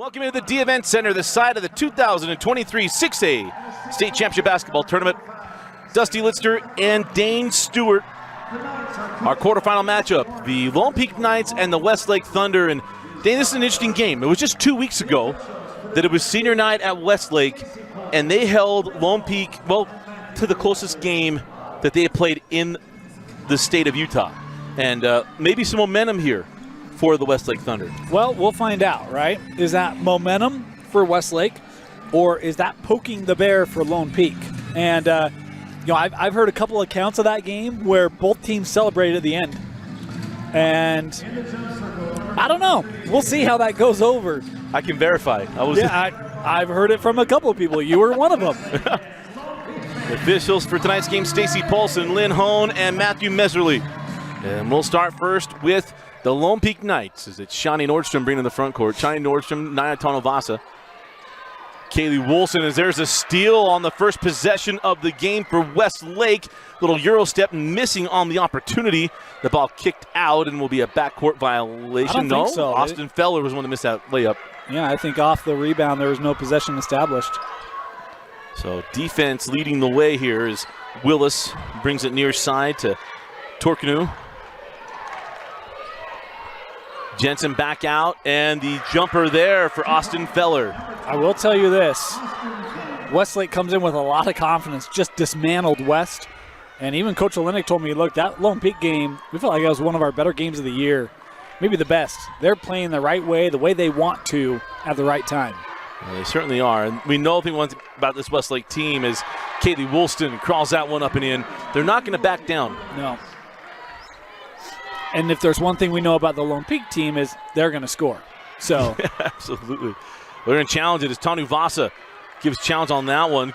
Welcome to the D Event Center, the side of the 2023 6A State Championship Basketball Tournament. Dusty Litster and Dane Stewart. Our quarterfinal matchup, the Lone Peak Knights and the Westlake Thunder. And Dane, this is an interesting game. It was just 2 weeks ago that it was senior night at Westlake, and they held Lone Peak, well, to the closest game that they had played in the state of Utah. And maybe some momentum here for the Westlake Thunder. Well, we'll find out, right? Is that momentum for Westlake, or is that poking the bear for Lone Peak? And, I've heard a couple accounts of that game where both teams celebrated at the end. And I don't know. We'll see how that goes over. I can verify. I've heard it from a couple of people. You were one of them. The officials for tonight's game, Stacy Paulson, Lynn Hone, and Matthew Meserly. And we'll start first with the Lone Peak Knights, as it's Shani Nordstrom bringing in the front court. Shani Nordstrom, Naya Tonovasa. Kaylee Wilson, as there's a steal on the first possession of the game for Westlake. Little Euro step missing on the opportunity. The ball kicked out and will be a backcourt violation. I don't think so. Austin Feller was one that missed that layup. Yeah, I think off the rebound there was no possession established. So defense leading the way here as Willis brings it near side to Torkanu. Jensen back out, and the jumper there for Austin Feller. I will tell you this. Westlake comes in with a lot of confidence, just dismantled West. And even Coach Olenek told me, look, that Lone Peak game, we felt like that was one of our better games of the year. Maybe the best. They're playing the right way, the way they want to, at the right time. Well, they certainly are. And we know one thing about this Westlake team is Kaylee Woolston crawls that one up and in. They're not going to back down. No. And if there's one thing we know about the Lone Peak team is they're going to score. So absolutely. We're going to challenge it as Tanu Vasa gives challenge on that one.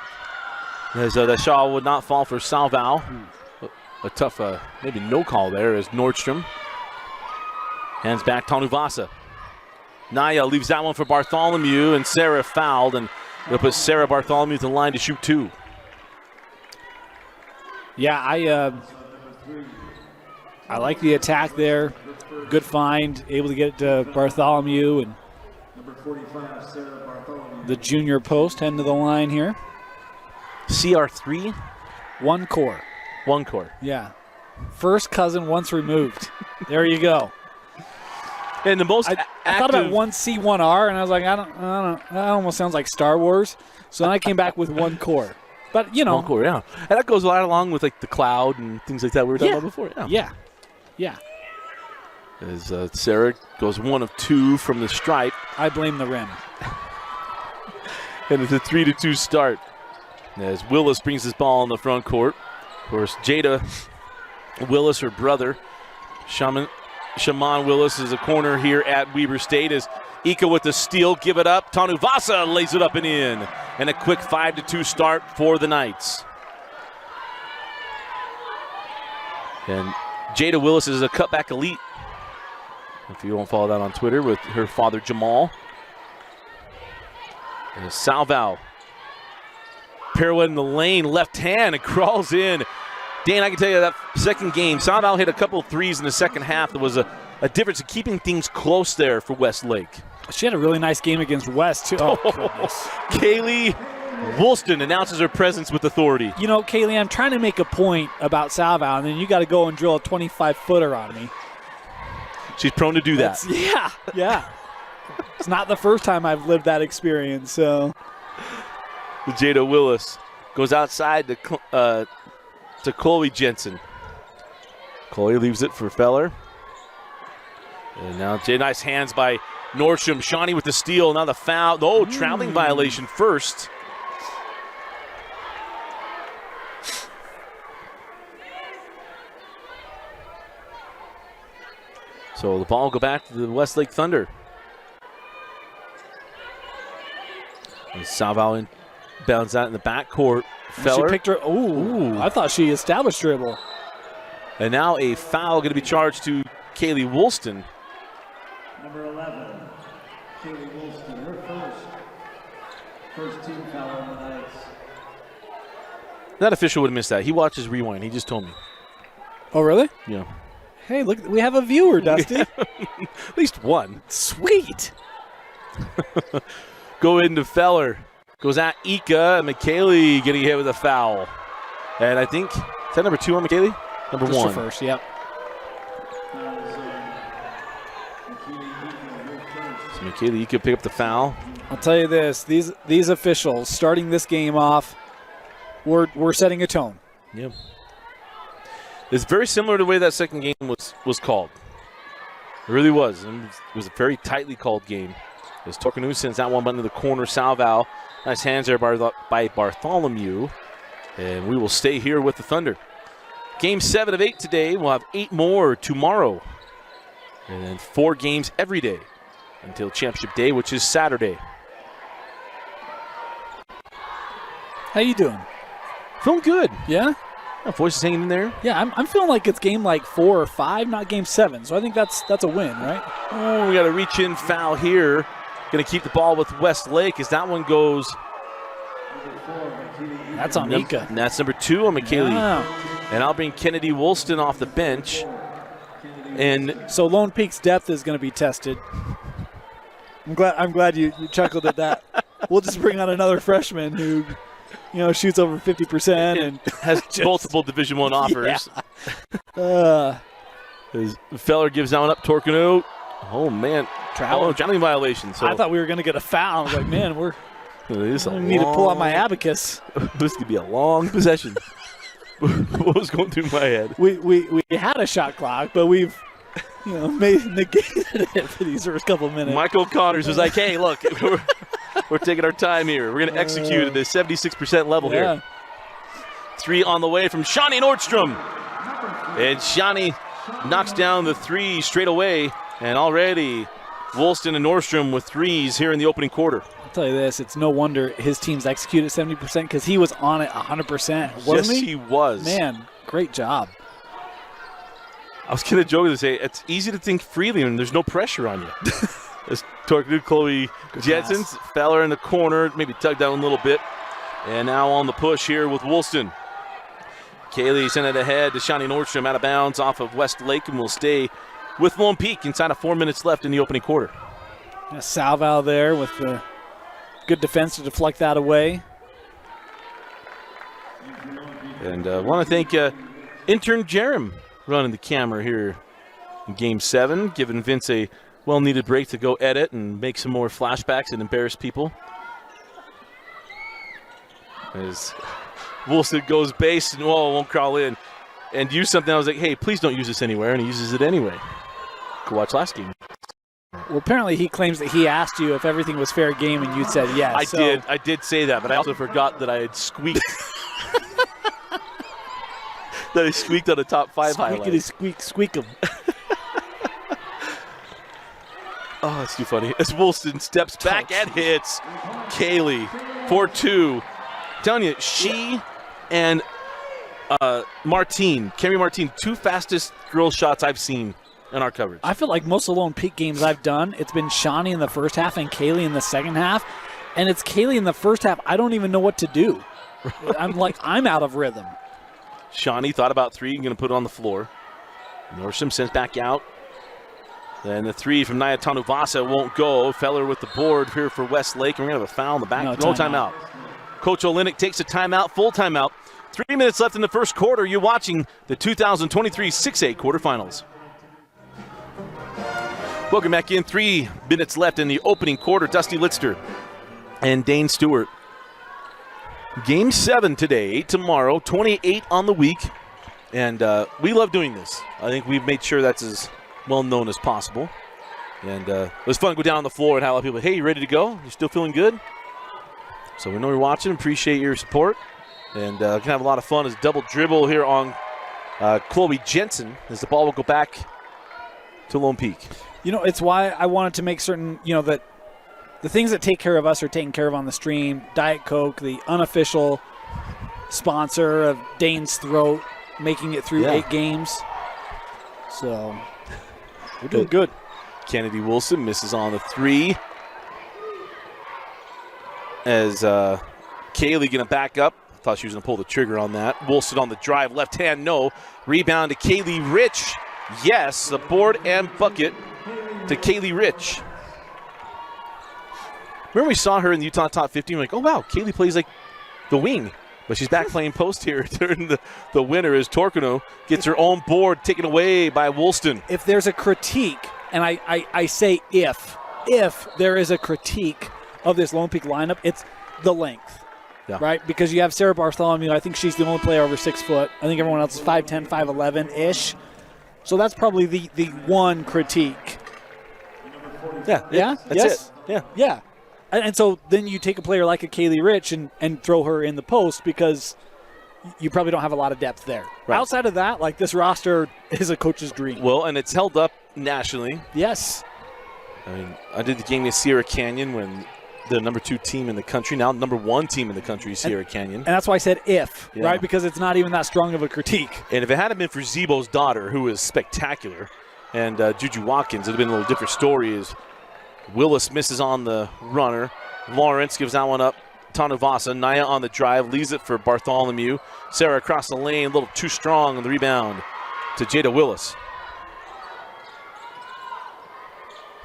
As that shot would not fall for Salval. A tough, maybe no call there as Nordstrom. Hands back Tanu Vasa. Naya leaves that one for Bartholomew, and Sarah fouled, and they'll put Sarah Bartholomew to the line to shoot two. Yeah, I like the attack there. Good find, able to get it to Bartholomew, and number 45, Sarah Bartholomew. The junior post heading to the line here. CR3? One core. One core. Yeah. First cousin once removed. There you go. And the most I thought about 1C, 1R, and I was like, I don't know. That almost sounds like Star Wars. So then I came back with one core. But, you know. One core, yeah. And that goes a lot along with, like, the cloud and things like that we were talking about before. Yeah. As Sarah goes 1 of 2 from the stripe. I blame the rim. And it's a 3-2 start. As Willis brings this ball in the front court. Of course, Jada Willis, her brother, Shaman Willis, is a corner here at Weber State. As Ika with the steal, give it up. Tanu Vasa lays it up and in. And a quick 5-2 start for the Knights. And Jada Willis is a cutback elite. If you won't follow that on Twitter, with her father Jamal. And Salval. Pirouette in the lane, left hand, and crawls in. Dan, I can tell you that second game, Salval hit a couple of threes in the second half. There was a difference in keeping things close there for Westlake. She had a really nice game against West, too. Oh, goodness. Kaylee Woolston announces her presence with authority. You know, Kaylee, I'm trying to make a point about Salval, and then you got to go and drill a 25-footer on me. She's prone to do that. Yeah. It's not the first time I've lived that experience, so. Jada Willis goes outside to Chloe Jensen. Chloe leaves it for Feller. And now nice hands by Nordstrom. Shawnee with the steal. Now the foul. Oh, traveling violation first. So the ball will go back to the Westlake Thunder. Salval bounds out in the backcourt. Feller. She picked her. Ooh, I thought she established dribble. And now a foul going to be charged to Kaylee Woolston. Number 11, Kaylee Woolston, her first team foul on the Knights. That official would have missed that. He watches rewind. He just told me. Oh, really? Yeah. Hey, look, we have a viewer, Dusty. At least one. Sweet. Go into Feller. Goes at Ika. McKaylee getting hit with a foul. And I think, is that number 2 on McKaylee? Number Just 1. the first, yep. So McKaylee, you could pick up the foul. I'll tell you this, these officials starting this game off, we're setting a tone. Yeah. It's very similar to the way that second game was called. It really was. And it was a very tightly called game. As Torkanu sends that one button to the corner. Salval. Nice hands there by Bartholomew. And we will stay here with the Thunder. Game 7 of 8 today. We'll have 8 more tomorrow. And then 4 games every day until Championship Day, which is Saturday. How you doing? Feeling good. Yeah? My voice is hanging in there. Yeah, I'm feeling like it's game like 4 or 5, not game 7. So I think that's a win, right? Oh, we got a reach-in foul here. Going to keep the ball with Westlake as that one goes. That's on Ika. And that's number 2 on McKaylee. Yeah. And I'll bring Kennedy Woolston off the bench. And so Lone Peak's depth is going to be tested. I'm glad you chuckled at that. We'll just bring on another freshman who, shoots over 50% and has multiple Division I offers. Yeah. As Feller gives that one up, Torkanu. Oh man, traveling violation. So I thought we were going to get a foul. I was like, man, I need to pull out my abacus. This could be a long possession. What was going through my head? We had a shot clock, but we've negated it for these first couple of minutes. Michael Connors was like, hey, look, we're taking our time here. We're going to execute at the 76% level here. 3 on the way from Shawnee Nordstrom. And Shawnee knocks down the 3 straight away. And already Woolston and Nordstrom with 3s here in the opening quarter. I'll tell you this, it's no wonder his team's executed 70% because he was on it 100%, wasn't he? Yes, he was. Man, great job. I was going to joke to say, it's easy to think freely when there's no pressure on you. As Torkanu, Chloe Jensen, Feller in the corner, maybe tugged down a little bit. And now on the push here with Woolston. Kaylee sent it ahead to Shawnee Nordstrom out of bounds off of Westlake and will stay with Lone Peak inside of 4 minutes left in the opening quarter. Salval there with the good defense to deflect that away. And I want to thank intern Jerem running the camera here in Game 7, giving Vince a well-needed break to go edit and make some more flashbacks and embarrass people. As Woolston goes base and won't crawl in and use something. I was like, hey, please don't use this anywhere, and he uses it anyway. Go watch last game. Well, apparently he claims that he asked you if everything was fair game and you said yes. I did say that, but I also forgot that I had squeaked. That I squeaked on the top 5 highlights. Squeak 'em. Oh, that's too funny. As Woolston steps back and hits Kaylee 4-2. Telling you, she and Carrie Martine, 2 fastest girl shots I've seen in our coverage. I feel like most of the Lone Peak games I've done, it's been Shawnee in the first half and Kaylee in the second half. And it's Kaylee in the first half. I don't even know what to do. I'm out of rhythm. Shawnee thought about 3, going to put it on the floor. Nordstrom sends back out. Then the 3 from Naya Tanuvasa won't go. Feller with the board here for Westlake. And we're going to have a foul in the back. No timeout. Coach Olenek takes a timeout, full timeout. 3 minutes left in the first quarter. You're watching the 2023 6A quarterfinals. Welcome back in. 3 minutes left in the opening quarter. Dusty Litster and Dane Stewart. Game 7 today, 8 tomorrow, 28 on the week. And we love doing this. I think we've made sure that's as well known as possible. And it was fun to go down on the floor and have a lot of people, hey, you ready to go? You still feeling good? So we know you're watching. Appreciate your support. And can have a lot of fun as double dribble here on Chloe Jensen as the ball will go back to Lone Peak. It's why I wanted to make certain, that the things that take care of us are taken care of on the stream. Diet Coke, the unofficial sponsor of Dane's Throat, making it through 8 games. So we're doing good. Kennedy Woolston misses on the 3. As Kaylee going to back up. Thought she was going to pull the trigger on that. Woolston on the drive. Left hand, no. Rebound to Kaylee Rich. Yes, the board and bucket to Kaylee Rich. Remember we saw her in the Utah Top 15. We're like, oh, wow, Kaylee plays like the wing. But she's back playing post here during the winner as Torkano gets her own board taken away by Woolston. If there's a critique, and I say if there is a critique of this Lone Peak lineup, it's the length. Yeah. Right? Because you have Sarah Bartholomew. I think she's the only player over 6 foot. I think everyone else is 5'10", 5'11"-ish. So that's probably the one critique. Yeah. Yeah? That's it. Yeah. And so then you take a player like a Kaylee Rich and throw her in the post because you probably don't have a lot of depth there. Right. Outside of that, like, this roster is a coach's dream. Well, and it's held up nationally. Yes. I mean, I did the game with Sierra Canyon when the number 2 team in the country, now number 1 team in the country, Sierra Canyon. And that's why I said if, Yeah. right? Because it's not even that strong of a critique. And if it hadn't been for Zebo's daughter, who is spectacular, and Juju Watkins, it would have been a little different story. As Willis misses on the runner. Lawrence gives that one up. Tanuvasa, Naya on the drive, leaves it for Bartholomew. Sarah across the lane, a little too strong on the rebound to Jada Willis.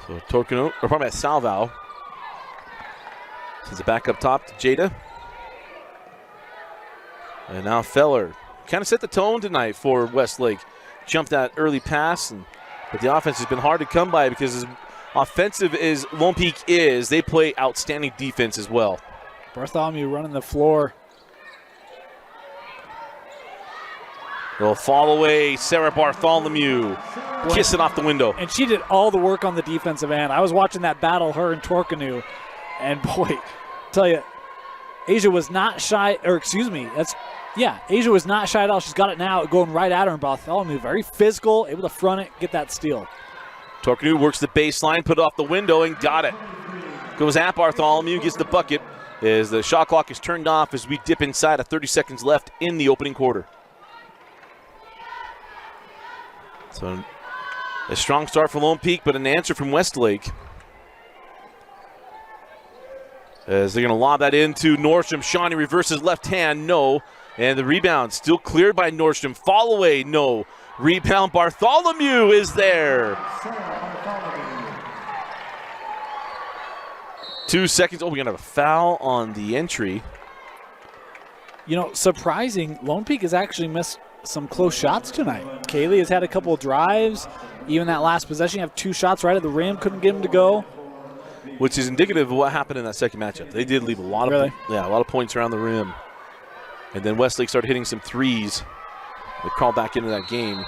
So Torkano, or probably at Salvo. Sends it back up top to Jada. And now Feller. Kind of set the tone tonight for Westlake. Jumped that early pass, but the offense has been hard to come by because as offensive as Lone Peak is, they play outstanding defense as well. Bartholomew running the floor. Well, fall away, Sarah Bartholomew. Kissing off the window. And she did all the work on the defensive end. I was watching that battle, her and Torkanu, and boy, tell you, Asia was not shy, or excuse me, Asia was not shy at all. She's got it now, going right at her, and Bartholomew very physical, able to front it, get that steal. Torkanu works the baseline, put it off the window, and got it. Goes at Bartholomew, gets the bucket as the shot clock is turned off as we dip inside of 30 seconds left in the opening quarter. So a strong start for Lone Peak, but an answer from Westlake. As they're going to lob that into Nordstrom. Shawnee reverses left hand, no. And the rebound still cleared by Nordstrom. Fall away, no. Rebound, Bartholomew is there. 2 seconds. Oh, we're going to have a foul on the entry. You know, surprising, Lone Peak has actually missed some close shots tonight. Kaylee has had a couple of drives. Even that last possession, you have 2 shots right at the rim, couldn't get them to go. Which is indicative of what happened in that second matchup. They did leave a lot of points around the rim. And then Westlake started hitting some threes. They crawled back into that game.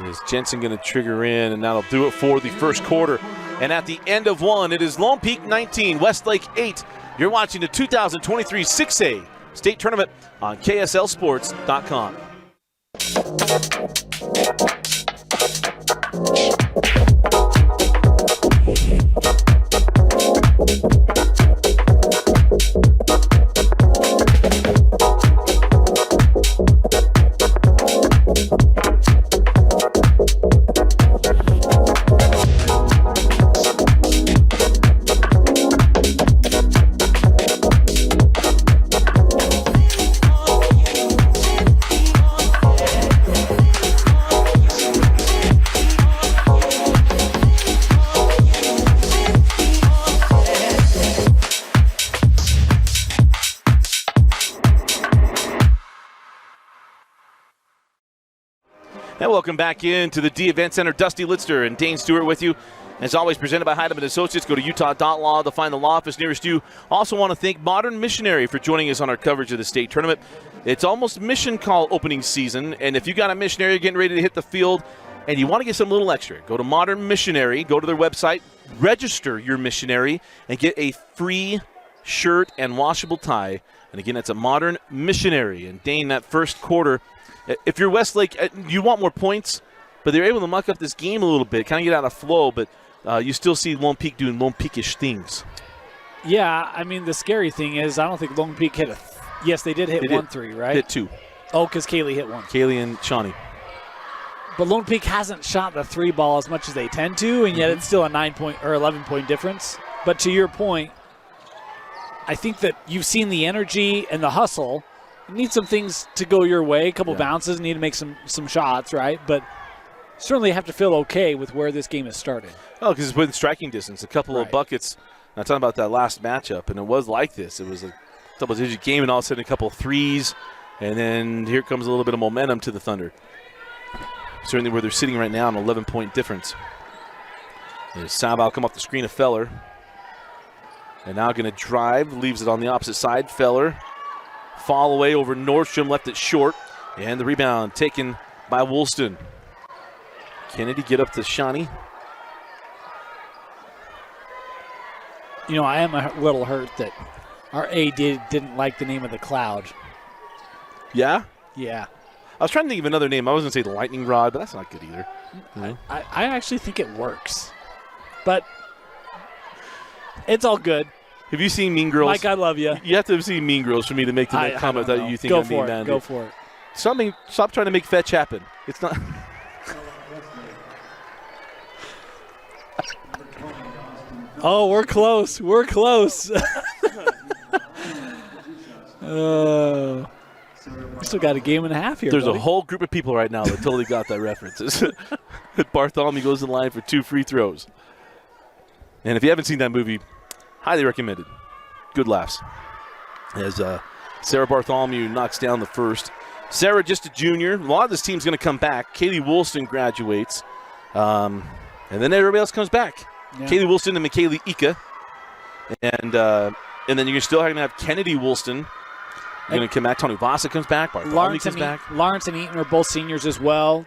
Is Jensen going to trigger in, and that'll do it for the first quarter. And at the end of one, it is Lone Peak 19, Westlake 8. You're watching the 2023 6A State Tournament on KSLSports.com. And welcome back into the D Event Center. Dusty Litster and Dane Stewart with you. As always, presented by Heidemann Associates. Go to utah.law to find the law office nearest you. Also want to thank Modern Missionary for joining us on our coverage of the state tournament. It's almost mission call opening season, and if you got a missionary getting ready to hit the field and you want to get some little extra, go to Modern Missionary, go to their website, register your missionary, and get a free shirt and washable tie. And again, that's a Modern Missionary. And Dane, that first quarter, if you're Westlake, you want more points, but they're able to muck up this game a little bit, kind of get out of flow, but you still see Lone Peak doing Lone Peak-ish things. Yeah, I mean, the scary thing is I don't think Lone Peak hit yes, they did hit 1-3, right? Hit 2. Oh, because Kaylee hit 1. Kaylee and Shawnee. But Lone Peak hasn't shot the 3 ball as much as they tend to, and yet it's still a 9-point or 11-point difference. But to your point, I think that you've seen the energy and the hustle. You need some things to go your way, a couple bounces, need to make some shots, right? But certainly have to feel okay with where this game has started. Oh, because it's within striking distance. A couple of buckets I'm talking about that last matchup, and it was like this. It was a double-digit game, and all of a sudden a couple of threes, and then here comes a little bit of momentum to the Thunder. Certainly where they're sitting right now, an 11-point difference. There's Sabal come off the screen of Feller. And now going to drive, leaves it on the opposite side. Feller, fall away over Nordstrom, left it short. And the rebound taken by Woolston. Kennedy get up to Shawnee. You know, I am a little hurt that our AD didn't like the name of the cloud. Yeah? Yeah. I was trying to think of another name. I was going to say the lightning rod, but that's not good either. No? I actually think it works. But it's all good. Have you seen Mean Girls? Mike, I love you. You have to have seen Mean Girls for me to make the comment that you think Go I'm being for it. mad. Go for it. Stop trying to make fetch happen. It's not. Oh, we're close. We're close. We still got a game and a half here. There's buddy. a whole group of people right now that totally got that reference. Bartholomew goes in line for 2 free throws. And if you haven't seen that movie, highly recommended. Good laughs. As Sarah Bartholomew knocks down the first. Sarah, just a junior. A lot of this team's going to come back. Kaylee Woolston graduates. And then everybody else comes back. Yeah. Kaylee Woolston and McKaylee Ika. And then you're still going to have Kennedy Woolston. You're going to come back. Tony Vasa comes back. Bartholomew comes back. Lawrence and Eaton are both seniors as well.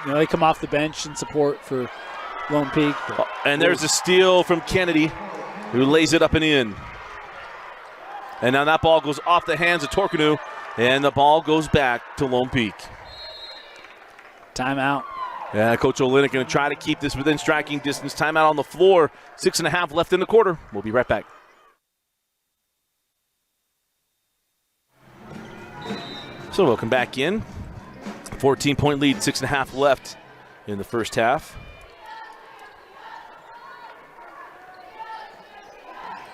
You know, they come off the bench in support for Lone Peak. And there's a steal from Kennedy, who lays it up and in. And now that ball goes off the hands of Torkanu, and the ball goes back to Lone Peak. Timeout. Yeah, Coach Olenek going to try to keep this within striking distance. Timeout on the floor. 6.5 left in the quarter. We'll be right back. So welcome back in. 14-point lead, 6.5 left in the first half.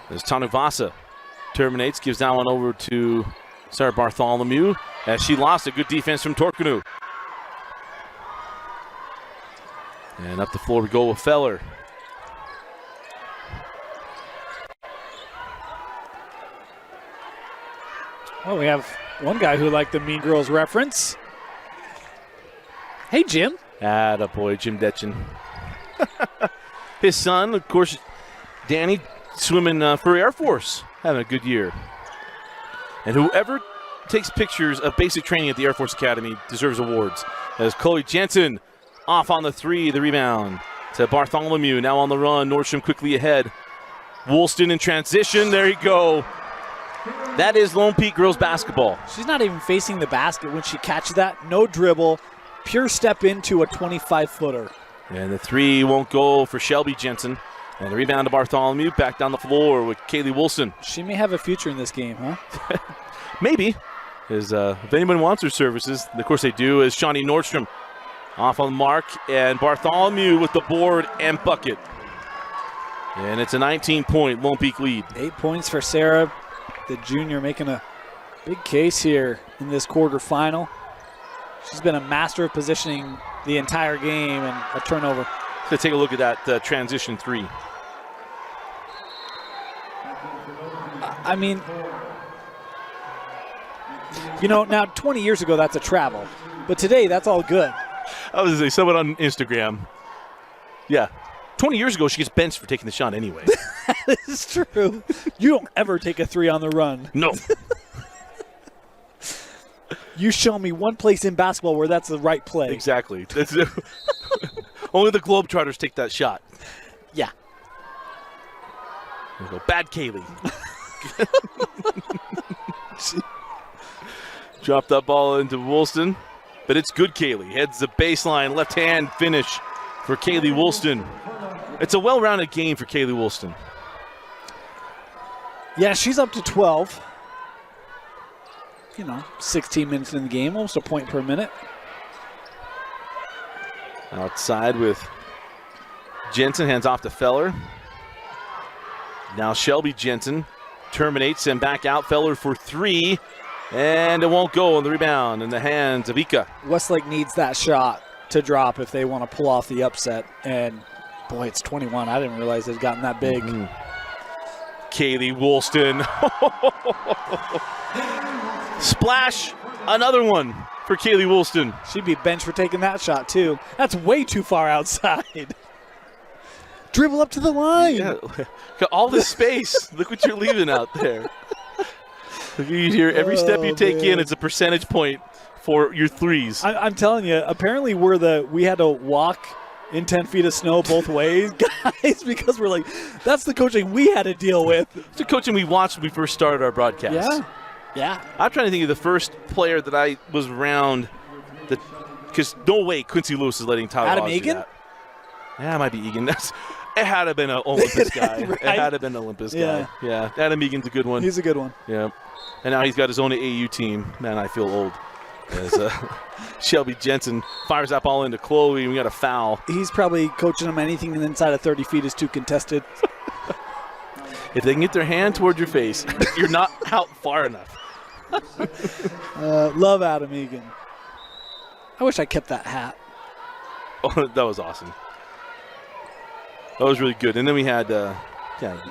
As Tanuvasa terminates, gives that one over to Sarah Bartholomew as she lost a good defense from Torkanu. And up the floor we go with Feller. Oh, we have one guy who liked the Mean Girls reference. Hey, Jim. Attaboy, Jim Detchen. His son, of course, Danny, swimming for Air Force, having a good year. And whoever takes pictures of basic training at the Air Force Academy deserves awards. As Chloe Jensen off on the three, the rebound to Bartholomew, now on the run. Nordstrom quickly ahead. Woolston in transition, there you go. That is Lone Peak girls basketball. She's not even facing the basket when she catches that. No dribble, pure step into a 25-footer. And the three won't go for Shelby Jensen. And the rebound to Bartholomew, back down the floor with Kaylee Woolston. She may have a future in this game, huh? Maybe. As if anyone wants her services, of course they do, is Shawnee Nordstrom off on the mark. And Bartholomew with the board and bucket. And it's a 19-point Lone Peak lead. 8 points for Sarah, the junior, making a big case here in this quarterfinal. She's been a master of positioning the entire game and a turnover. Let's take a look at that transition three. I mean, you know, now 20 years ago that's a travel, but today that's all good. I was going to say, someone on Instagram, yeah, 20 years ago she gets benched for taking the shot anyway. That is true. You don't ever take a three on the run. No. You show me one place in basketball where that's the right play. Exactly. That's only the Globetrotters take that shot. Yeah. There we go. Bad Kaylee. Dropped that ball into Woolston, but it's good Kaylee. Heads the baseline, left hand finish for Kaylee Woolston. It's a well-rounded game for Kaylee Woolston. Yeah, she's up to 12. You know, 16 minutes in the game, almost a point per minute. Outside with Jensen, hands off to Feller. Now Shelby Jensen terminates and back out. Feller for three, and it won't go on the rebound in the hands of Ika. Westlake needs that shot to drop if they want to pull off the upset. And, boy, it's 21. I didn't realize it had gotten that big. Kaylee Woolston. Splash, another one for Kaylee Woolston. She'd be benched for taking that shot, too. That's way too far outside. Dribble up to the line. Yeah, got all this space. Look what you're leaving out there. You hear every step you take in, it's a percentage point for your threes. I'm telling you, apparently we had to walk in 10 feet of snow both ways, guys, because we're like, that's the coaching we had to deal with. It's the coaching we watched when we first started our broadcast. Yeah. I'm trying to think of the first player that I was around because no way Quincy Lewis is letting Tyler Adam Hawes do Egan? that. Yeah, it might be Egan. It had to have been an Olympus guy. Right? It had to have been an Olympus guy. Yeah, Adam Egan's a good one. He's a good one. Yeah. And now he's got his own AAU team. Man, I feel old. As Shelby Jensen fires that ball into Chloe, and we got a foul. He's probably coaching them anything inside of 30 feet is too contested. If they can get their hand toward your face, you're not out far enough. Love Adam Egan. I wish I kept that hat. Oh, that was awesome. That was really good. And then we had, the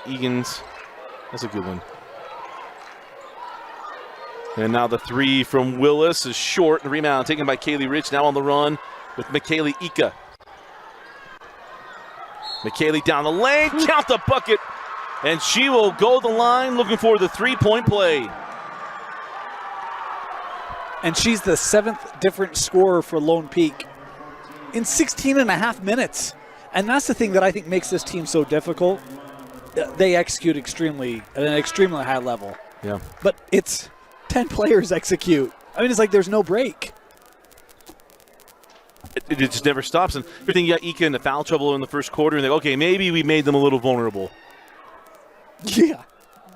Egans. That's a good one. And now the three from Willis is short. The rebound taken by Kaylee Rich. Now on the run with McKaylee Ika. McKaylee down the lane. Count the bucket. And she will go the line looking for the three-point play. And she's the 7th different scorer for Lone Peak in 16 and a half minutes. And that's the thing that I think makes this team so difficult. They execute at an extremely high level. Yeah. But it's 10 players execute. I mean, it's like there's no break. It just never stops. And you think you got Ika into foul trouble in the first quarter, and they're like, okay, maybe we made them a little vulnerable. Yeah.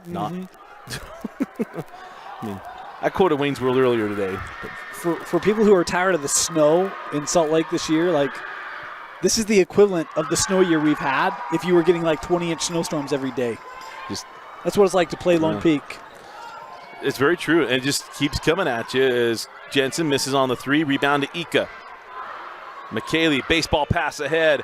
Not. I mean, I quoted Wayne's World earlier today. For people who are tired of the snow in Salt Lake this year, like, this is the equivalent of the snow year we've had if you were getting like 20-inch snowstorms every day. That's what it's like to play Lone Peak. It's very true, and it just keeps coming at you as Jensen misses on the three. Rebound to Ika. McKaylee, baseball pass ahead.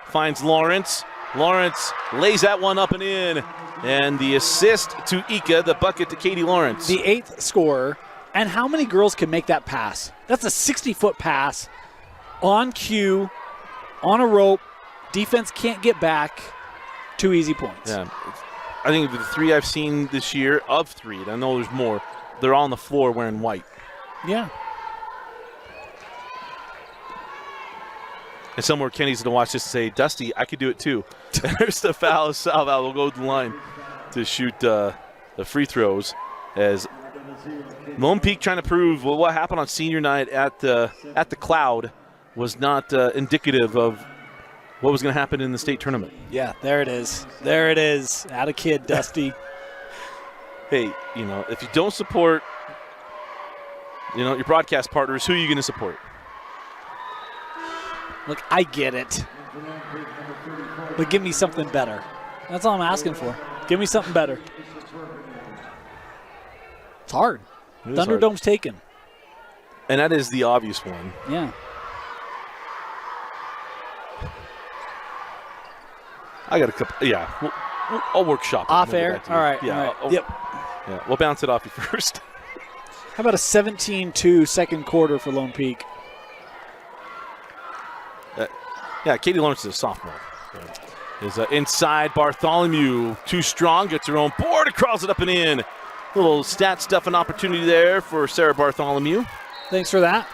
Finds Lawrence. Lawrence lays that one up and in. And the assist to Ika, the bucket to Katie Lawrence. The 8th scorer. And how many girls can make that pass? That's a 60-foot pass on cue, on a rope. Defense can't get back. 2 easy points. Yeah. I think the three I've seen this year, of three, and I know there's more, they're on the floor wearing white. Yeah. And somewhere Kenny's going to watch this and say, Dusty, I could do it too. And there's the foul. Salval will go to the line to shoot the free throws as Lone Peak trying to prove what happened on senior night at the Cloud was not indicative of what was going to happen in the state tournament. Yeah, there it is. There it is. At a kid, Dusty. Hey, if you don't support, your broadcast partners, who are you going to support? Look, I get it. But give me something better. That's all I'm asking for. Give me something better. It's hard. Thunderdome's taken. And that is the obvious one. Yeah. I got a couple. Yeah, I'll workshop it. Off air? All right. Yeah. All right. Yep. Yeah, we'll bounce it off you first. How about a 17-2 second quarter for Lone Peak? Yeah, Katie Lawrence is a sophomore. Is inside Bartholomew. Too strong. Gets her own board. It crawls it up and in. Little stat stuffing opportunity there for Sarah Bartholomew. Thanks for that.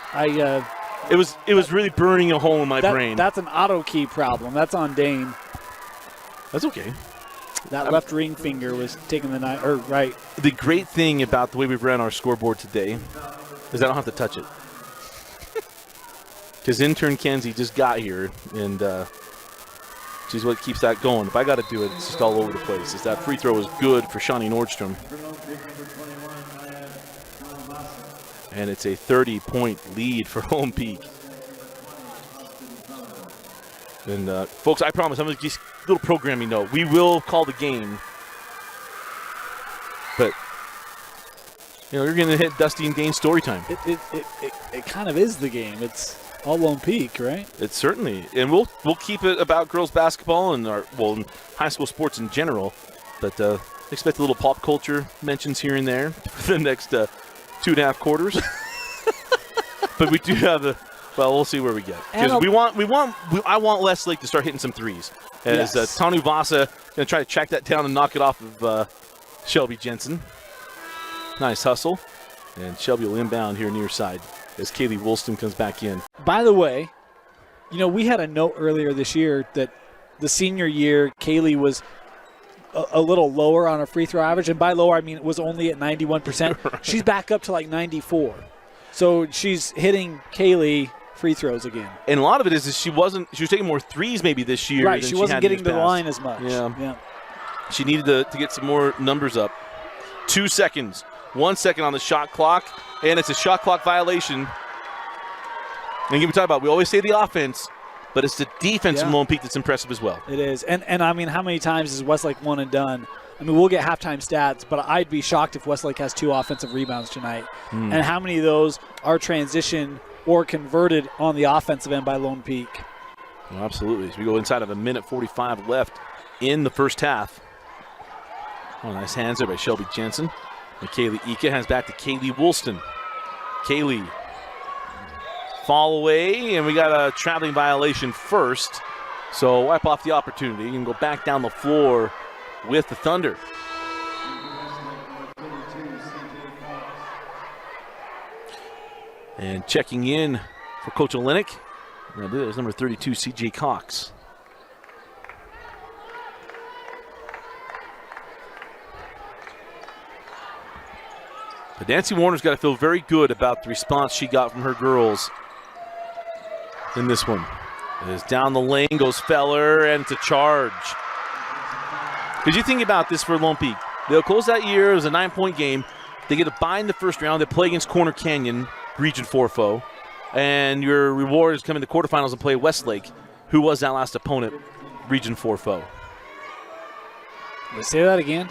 It was really burning a hole in my brain. That's an auto key problem. That's on Dane. That's okay. That left ring finger was taking the night, or right. The great thing about the way we've ran our scoreboard today is I don't have to touch it. Because intern Kenzie just got here, and she's what keeps that going. If I got to do it, it's just all over the place. Is that free throw is good for Shawnee Nordstrom. And it's a 30-point lead for Lone Peak. And, folks, I promise, I'm going to just a little programming note. We will call the game. But, you're going to hit Dusty and Dane's story time. It kind of is the game. It's all Lone Peak, right? It's certainly. And we'll keep it about girls basketball and in high school sports in general. But Expect a little pop culture mentions here and there for the next 2.5 quarters. But we do have we'll see where we get. Because I want Westlake to start hitting some threes. As Tanu Vasa going to try to track that down and knock it off of Shelby Jensen. Nice hustle. And Shelby will inbound here near side as Kaylee Woolston comes back in. By the way, we had a note earlier this year that the senior year, Kaylee was a little lower on her free throw average. And by lower, I mean it was only at 91%. Right. She's back up to like 94. So she's hitting Kaylee free throws again. And a lot of it is she was taking more threes maybe this year. Right, than she wasn't getting to the line as much. Yeah. She needed to get some more numbers up. 2 seconds. 1 second on the shot clock, and it's a shot clock violation. And we talk about, we always say the offense, but it's the defense from Lone Peak that's impressive as well. It is. And I mean, how many times is Westlake one and done? I mean, we'll get halftime stats, but I'd be shocked if Westlake has 2 offensive rebounds tonight. And how many of those are transition or converted on the offensive end by Lone Peak? Well, absolutely. As we go inside of 1:45 left in the first half. Oh, nice hands there by Shelby Jensen. And Kaylee Ika has back to Kaylee Woolston. Kaylee. Fall away, and we got a traveling violation first. So wipe off the opportunity and go back down the floor with the Thunder. And checking in for Coach Olenek, I believe it was number 32, C.J. Cox. But Nancy Warner's got to feel very good about the response she got from her girls in this one. It is down the lane, goes Feller, and it's a charge. Because you think about this for Lone Peak. They'll close that year. It was a 9-point game. They get a bye in the first round. They play against Corner Canyon, Region 4 foe. And your reward is coming to the quarterfinals and play Westlake, who was that last opponent, Region 4 foe. Let's say that again.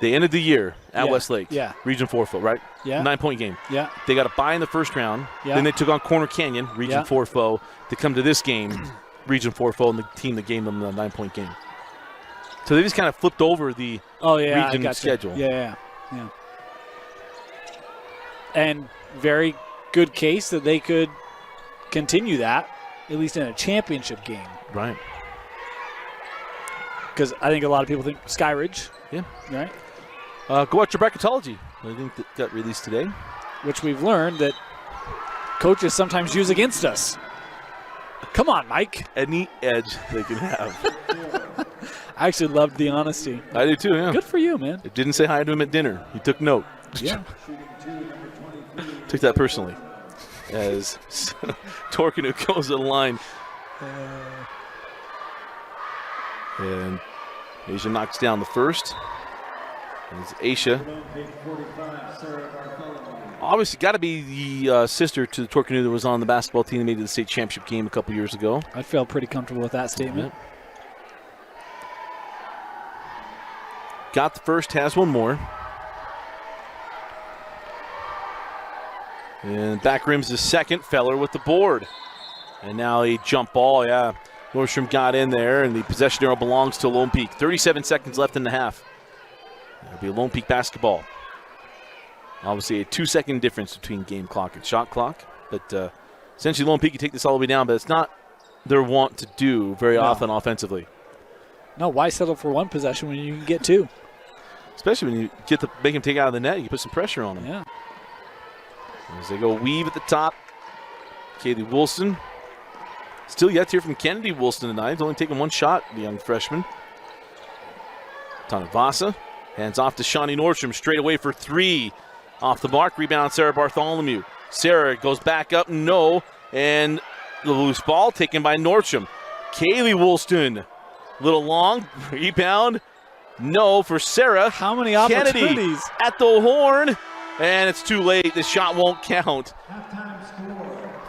They ended the year at Westlake. Yeah. Region 4 foe, right? Yeah. 9-point game. Yeah. They got a bye in the first round. Yeah. Then they took on Corner Canyon, Region 4 foe, to come to this game, Region 4 foe, and the team that gave them the 9-point game. So they just kind of flipped over the region schedule. Yeah. And very good case that they could continue that, at least in a championship game. Right. Because I think a lot of people think Skyridge. Yeah. Right. Go watch your bracketology. I think that got released today. Which we've learned that coaches sometimes use against us. Come on, Mike. Any edge they can have. I actually loved the honesty. I do too, yeah. Good for you, man. It didn't say hi to him at dinner. He took note. Yeah. Took that personally. As Torkanu goes to the line. And Asia knocks down the first. It's Aisha. Obviously got to be the sister to the Torkanu that was on the basketball team that made it to the state championship game a couple years ago. I feel pretty comfortable with that statement. Yep. Got the first, has one more. And back rims the second. Feller with the board. And now a jump ball, Nordstrom got in there, and the possession arrow belongs to Lone Peak. 37 seconds left in the half. It'll be a Lone Peak basketball. Obviously a 2-second difference between game clock and shot clock. But essentially Lone Peak can take this all the way down, but it's not their want to do very often offensively. No, why settle for one possession when you can get 2? Especially when you make him take out of the net, you can put some pressure on him. Yeah. As they go weave at the top, Kaylee Woolston. Still yet to hear from Kennedy Woolston tonight. He's only taken one shot, the young freshman. Tanavasa hands off to Shawnee Nordstrom straight away for 3. Off the mark, rebound Sarah Bartholomew. Sarah goes back up, no, and the loose ball taken by Nordstrom. Kaylee Woolston, little long, rebound, no for Sarah. How many opportunities? Kennedy at the horn, and it's too late. The shot won't count.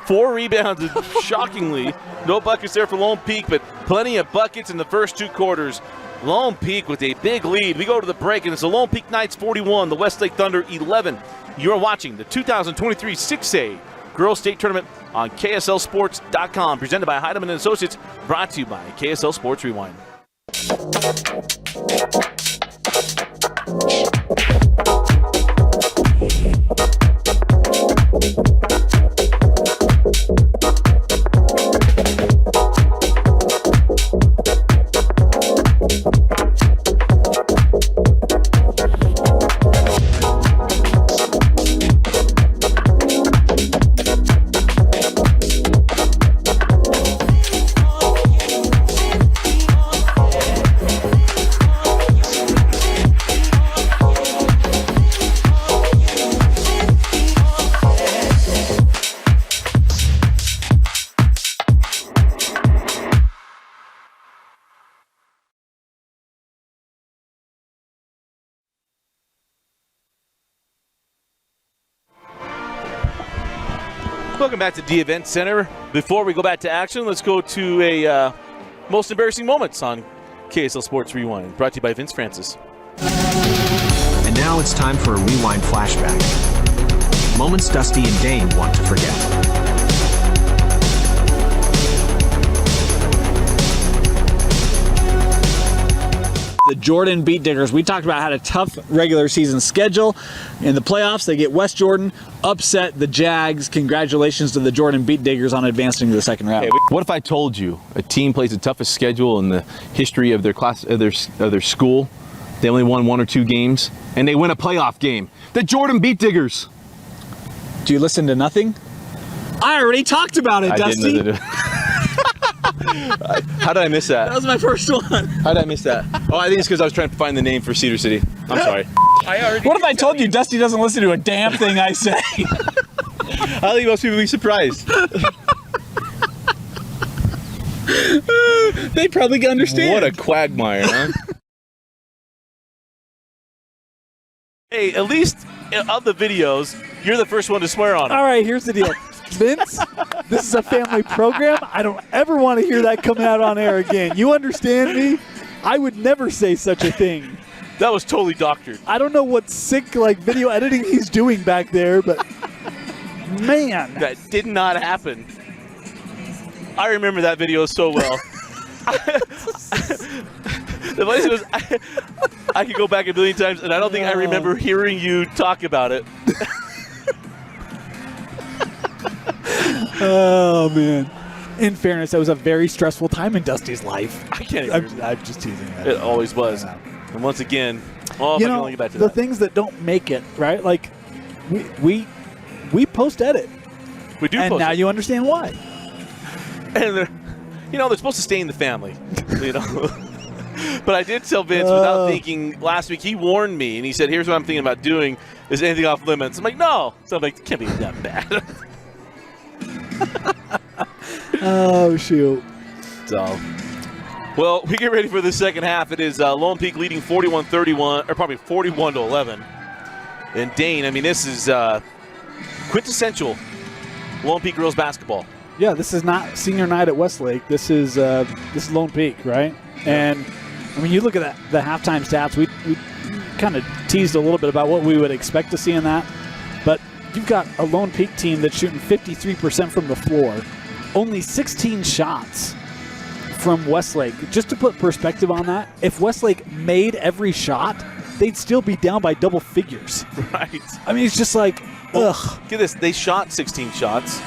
4 rebounds, shockingly. No buckets there for Lone Peak, but plenty of buckets in the first 2 quarters. Lone Peak with a big lead. We go to the break, and it's the Lone Peak Knights 41, the Westlake Thunder 11. You're watching the 2023 6A Girls State Tournament on KSLSports.com, presented by Heidemann & Associates, brought to you by KSL Sports Rewind. Welcome back to D Event Center. Before we go back to action, let's go to a most embarrassing moments on KSL Sports Rewind, brought to you by Vince Francis. And now it's time for a rewind flashback. Moments Dusty and Dane want to forget. The Jordan Beat Diggers. We talked about how a tough regular season schedule. In the playoffs, they get West Jordan, upset the Jags. Congratulations to the Jordan Beat Diggers on advancing to the second round. Hey, what if I told you a team plays the toughest schedule in the history of their class, of their school? They only won 1 or 2 games, and they win a playoff game. The Jordan Beat Diggers. Do you listen to nothing? I already talked about it, Dusty. Didn't. How did I miss that? That was my first one. How did I miss that? Oh, I think it's because I was trying to find the name for Cedar City. I'm sorry. What if I told you Dusty doesn't listen to a damn thing I say? I think most people would be surprised. They probably understand. What a quagmire, huh? Hey, at least of the videos, you're the first one to swear on it. All right, here's the deal. Vince, this is a family program. I don't ever want to hear that come out on air again. You understand me? I would never say such a thing. That was totally doctored. I don't know what sick video editing he's doing back there, but man. That did not happen. I remember that video so well. The funny thing was, I could go back a million times, and I don't think I remember hearing you talk about it. Oh, man. In fairness, that was a very stressful time in Dusty's life. I can't even. I'm just teasing. It always was. And once again, if I can only get back to the that. things that don't make it, right? Like, we post-edit. We do and post now it. you understand why. And they're supposed to stay in the family, But I did tell Vince without thinking last week. He warned me, and he said, "Here's what I'm thinking about doing. Is anything off limits?" I'm like, "No." So I'm like, "It can't be that bad." Oh, shoot. So, well, we get ready for the second half. It is Lone Peak leading 41-31, or probably 41-11. And Dane, I mean, this is quintessential Lone Peak girls basketball. Yeah, this is not senior night at Westlake. This is Lone Peak, right? And I mean, you look at the halftime stats. We kind of teased a little bit about what we would expect to see in that, but you've got a Lone Peak team that's shooting 53% from the floor, only 16 shots from Westlake. Just to put perspective on that, if Westlake made every shot, they'd still be down by double figures. Right. I mean, it's just like, ugh. Get this, they shot 16 shots.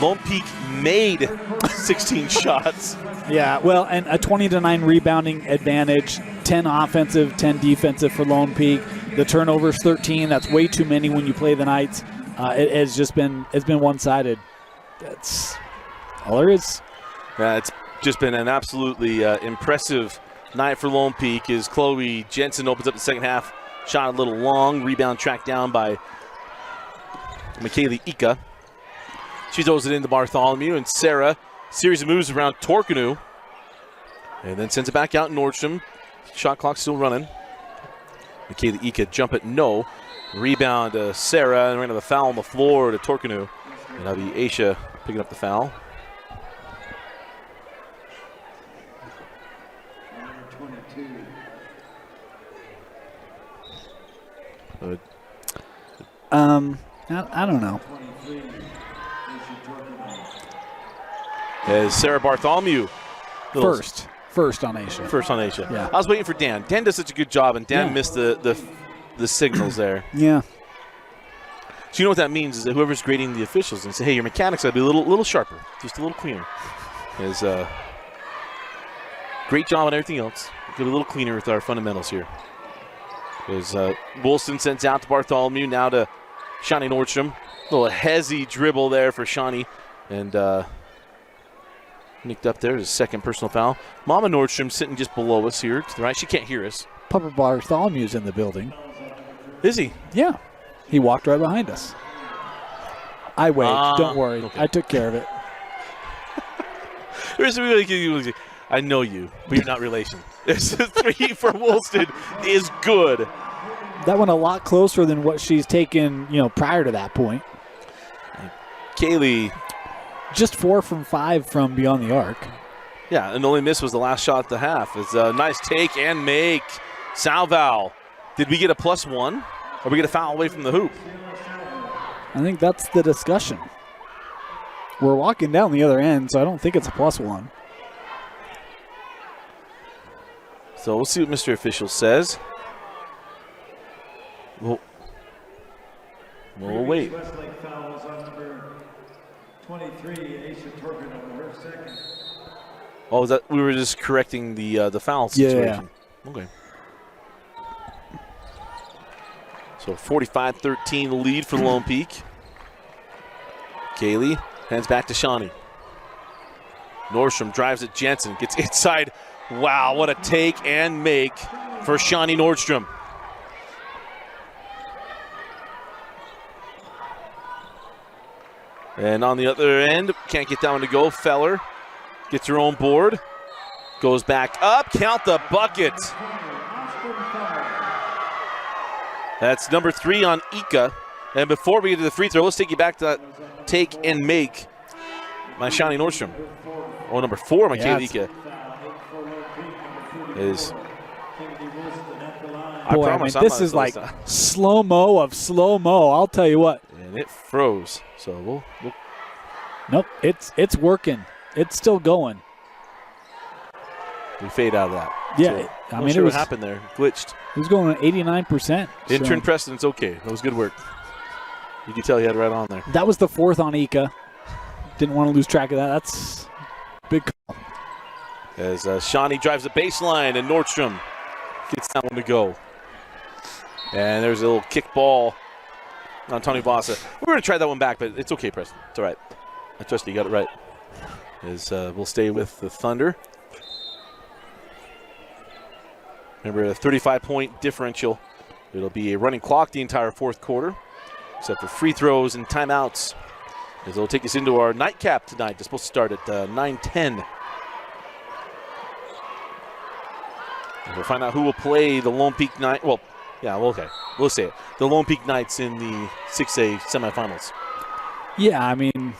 Lone Peak made 16 shots. Yeah, well, and a 20-9 rebounding advantage, 10 offensive, 10 defensive for Lone Peak. The turnovers 13. That's way too many when you play the Knights. It's been one-sided. That's all there is. Yeah, it's just been an absolutely impressive night for Lone Peak as Chloe Jensen opens up the second half. Shot a little long. Rebound tracked down by McKaylee Ika. She throws it into Bartholomew, and Sarah, series of moves around Torkanu, and then sends it back out Nordstrom. Shot clock still running. McKaylee Ika jump it, no. Rebound to Sarah, and we're going to have a foul on the floor to Torkanu. And that'll be Aisha picking up the foul. Number 22. I don't know. 23. As Sarah Bartholomew. First. First on Asia. First on Asia. Yeah. I was waiting for Dan. Dan does such a good job, and Dan missed the signals there. Yeah. So you know what that means is that whoever's grading the officials and say, hey, your mechanics got to be a little sharper, just a little cleaner. Is great job on everything else. Get a little cleaner with our fundamentals here. Is Woolston sends out to Bartholomew, now to Shawnee Nordstrom. A little hezzy dribble there for Shawnee, and nicked up there. His second personal foul. Mama Nordstrom sitting just below us here to the right. She can't hear us. Papa Bartholomew's in the building. Is he? Yeah. He walked right behind us. I waved. Don't worry. Okay. I took care of it. I know you, but you're not relation. This 3 for Woolston is good. That went a lot closer than what she's taken, prior to that point. Kaylee. Just 4 from 5 from beyond the arc. Yeah, and the only miss was the last shot at the half. It's a nice take and make. Salval. Did we get a +1? Or we get a foul away from the hoop? I think that's the discussion. We're walking down the other end, so I don't think it's a +1. So we'll see what Mr. Official says. We'll wait. Westlake foul was on number 23, Aisha Torgan, on her second. Oh, we were just correcting the foul situation. Yeah. Okay. So 45-13 the lead for Lone Peak. Kaylee hands back to Shawnee. Nordstrom drives at Jensen, gets inside. Wow, what a take and make for Shawnee Nordstrom. And on the other end, can't get that one to go. Feller gets her own board. Goes back up. Count the bucket. That's number 3 on Ika. And before we get to the free throw, let's take you back to that take and make by Shawnee Nordstrom. Oh, number 4 on Kaylee Ika. Is Boy, this is like slow-mo of slow-mo, I'll tell you what. And it froze. So we'll Nope, it's working. It's still going. We fade out of that. Yeah, so I mean, sure what happened there. Glitched. It was going at 89%. Intern Preston's okay. That was good work. You can tell he had it right on there. That was the 4th on Ika. Didn't want to lose track of that. That's big call. As Shawnee drives the baseline and Nordstrom gets that one to go. And there's a little kick ball on Tony Vasa. We're going to try that one back, but it's okay, Preston. It's all right. I trust you got it right. As we'll stay with the Thunder. Remember, a 35-point differential. It'll be a running clock the entire 4th quarter, except for free throws and timeouts. As it'll take us into our nightcap tonight. It's supposed to start at 9:10. We'll find out who will play the Lone Peak Knights. Well, yeah, well, okay. We'll say it. The Lone Peak Knights in the 6A semifinals. Yeah, I mean,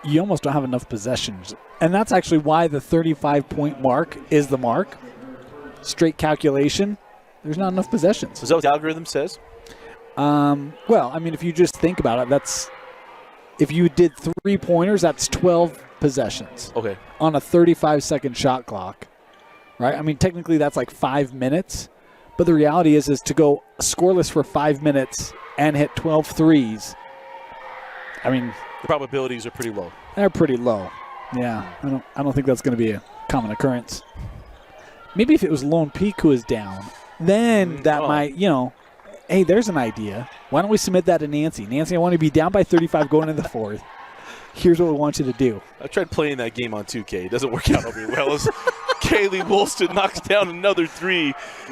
you almost don't have enough possessions. And that's actually why the 35-point mark is the mark. Straight calculation, there's not enough possessions. Is that what the algorithm says? Well, I mean, if you just think about it, if you did 3-pointers, that's 12 possessions. Okay. On a 35-second shot clock, right? I mean, technically that's like 5 minutes, but the reality is to go scoreless for 5 minutes and hit 12 threes. I mean, the probabilities are pretty low. They're pretty low. Yeah, I don't think that's going to be a common occurrence. Maybe if it was Lone Peak who is down, then that might, hey, there's an idea. Why don't we submit that to Nancy? Nancy, I want to be down by 35 going into the 4th. Here's what we want you to do. I tried playing that game on 2K. It doesn't work out very well. As Kaylee Woolston knocks down another 3.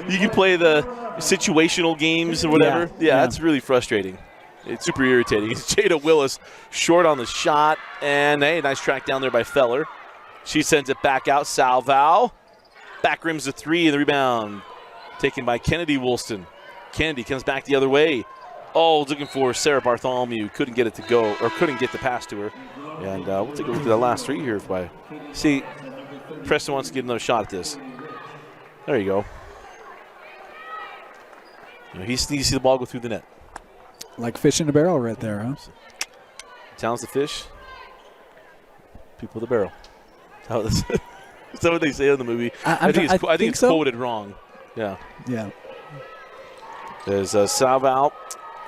You can play the situational games or whatever. Yeah, that's really frustrating. It's super irritating. Jada Willis short on the shot. And, hey, nice track down there by Feller. She sends it back out. Salval. Back rims the 3 and the rebound taken by Kennedy Woolston. Kennedy comes back the other way. Oh, looking for Sarah Bartholomew. Couldn't get it to go, or couldn't get the pass to her. And we'll take a look at that last 3 here. See, Preston wants to get another shot at this. There you go. He needs to see the ball go through the net. Like fish in a barrel right there, huh? Towns the fish. People the barrel. Is that what they say in the movie? I think it's so. quoted wrong. Yeah. Yeah. There's Salval.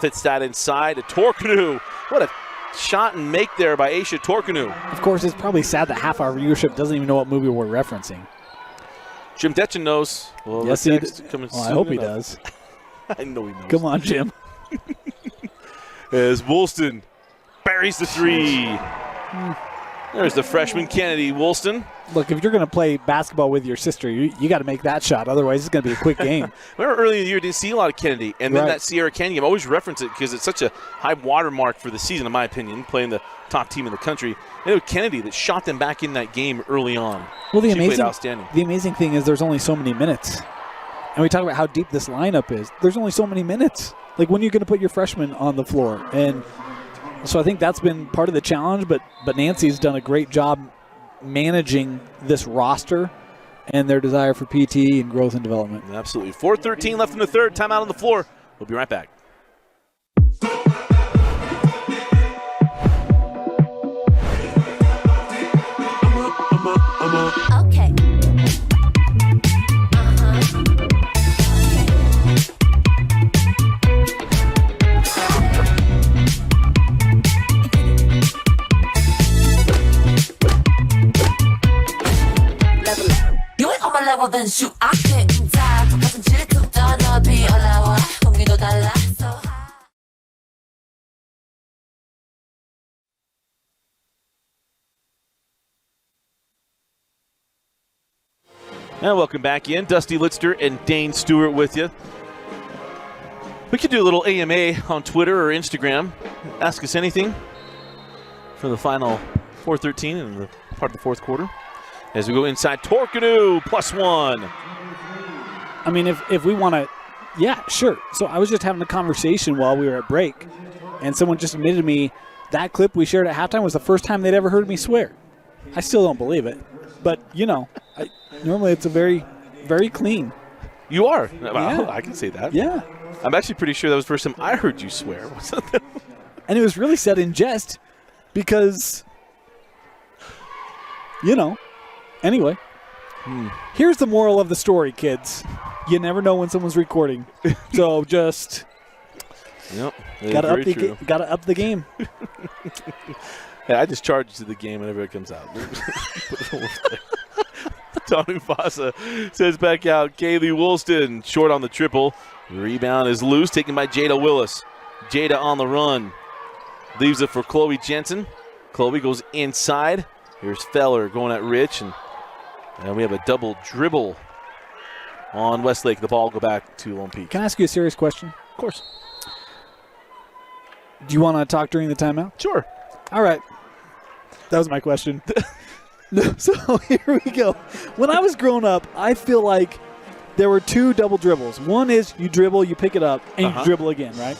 Fits that inside to Torkanu. What a shot and make there by Aisha Torkanu. Of course, it's probably sad that half our viewership doesn't even know what movie we're referencing. Jim Detchen knows. Well, yes, he does. I hope he does. I know he knows. Come on, Jim. As Woolston buries the three. There's the freshman Kennedy Woolston. Look, if you're going to play basketball with your sister, you got to make that shot. Otherwise, it's going to be a quick game. Remember early in the year, didn't see a lot of Kennedy. And then that Sierra Canyon, I always reference it because it's such a high watermark for the season, in my opinion, playing the top team in the country. And it was Kennedy that shot them back in that game early on. Well, she played outstanding. The amazing thing is there's only so many minutes. And we talk about how deep this lineup is. There's only so many minutes. Like, when are you going to put your freshmen on the floor? And so I think that's been part of the challenge, but Nancy's done a great job managing this roster and their desire for PT and growth and development. Absolutely. 4:13 left in the third. Timeout on the floor. We'll be right back. Okay. You ain't on my level, then shoot. I can't die. 똑같은 질투 떠너비 올라와. 공기도 달라. So high. And welcome back in. Dusty Litster and Dane Stewart with you. We could do a little AMA on Twitter or Instagram. Ask us anything for the final 4:13 and the part of the fourth quarter. As we go inside, Torkanu +1. I mean, if we want to, yeah, sure. So I was just having a conversation while we were at break, and someone just admitted to me that clip we shared at halftime was the first time they'd ever heard me swear. I still don't believe it. But, normally it's a very, very clean. You are. Yeah. I can say that. Yeah. I'm actually pretty sure that was the first time I heard you swear. And it was really said in jest because, anyway. Here's the moral of the story, kids. You never know when someone's recording. So just gotta up the game. Yeah, I just charge to the game whenever it comes out. Tony Fossa says back out. Kaylee Woolston short on the triple. Rebound is loose, taken by Jada Willis. Jada on the run. Leaves it for Chloe Jensen. Chloe goes inside. Here's Feller going at Rich. And we have a double dribble on Westlake. The ball will go back to Lone Peak. Can I ask you a serious question? Of course. Do you want to talk during the timeout? Sure. All right. That was my question. So here we go. When I was growing up, I feel like there were two double dribbles. One is you dribble, you pick it up, and you dribble again, right?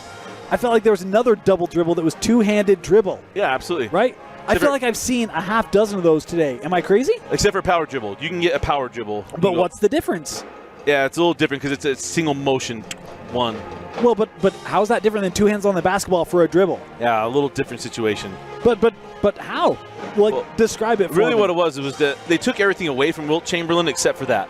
I felt like there was another double dribble that was two-handed dribble. Yeah, absolutely. Right? I feel like I've seen a half dozen of those today. Am I crazy? Except for power dribble. You can get a power dribble. But what's the difference? Yeah, it's a little different because it's a single motion one. Well, but how's that different than two hands on the basketball for a dribble? Yeah, a little different situation. But how? Describe it for me. Really what it was that they took everything away from Wilt Chamberlain except for that.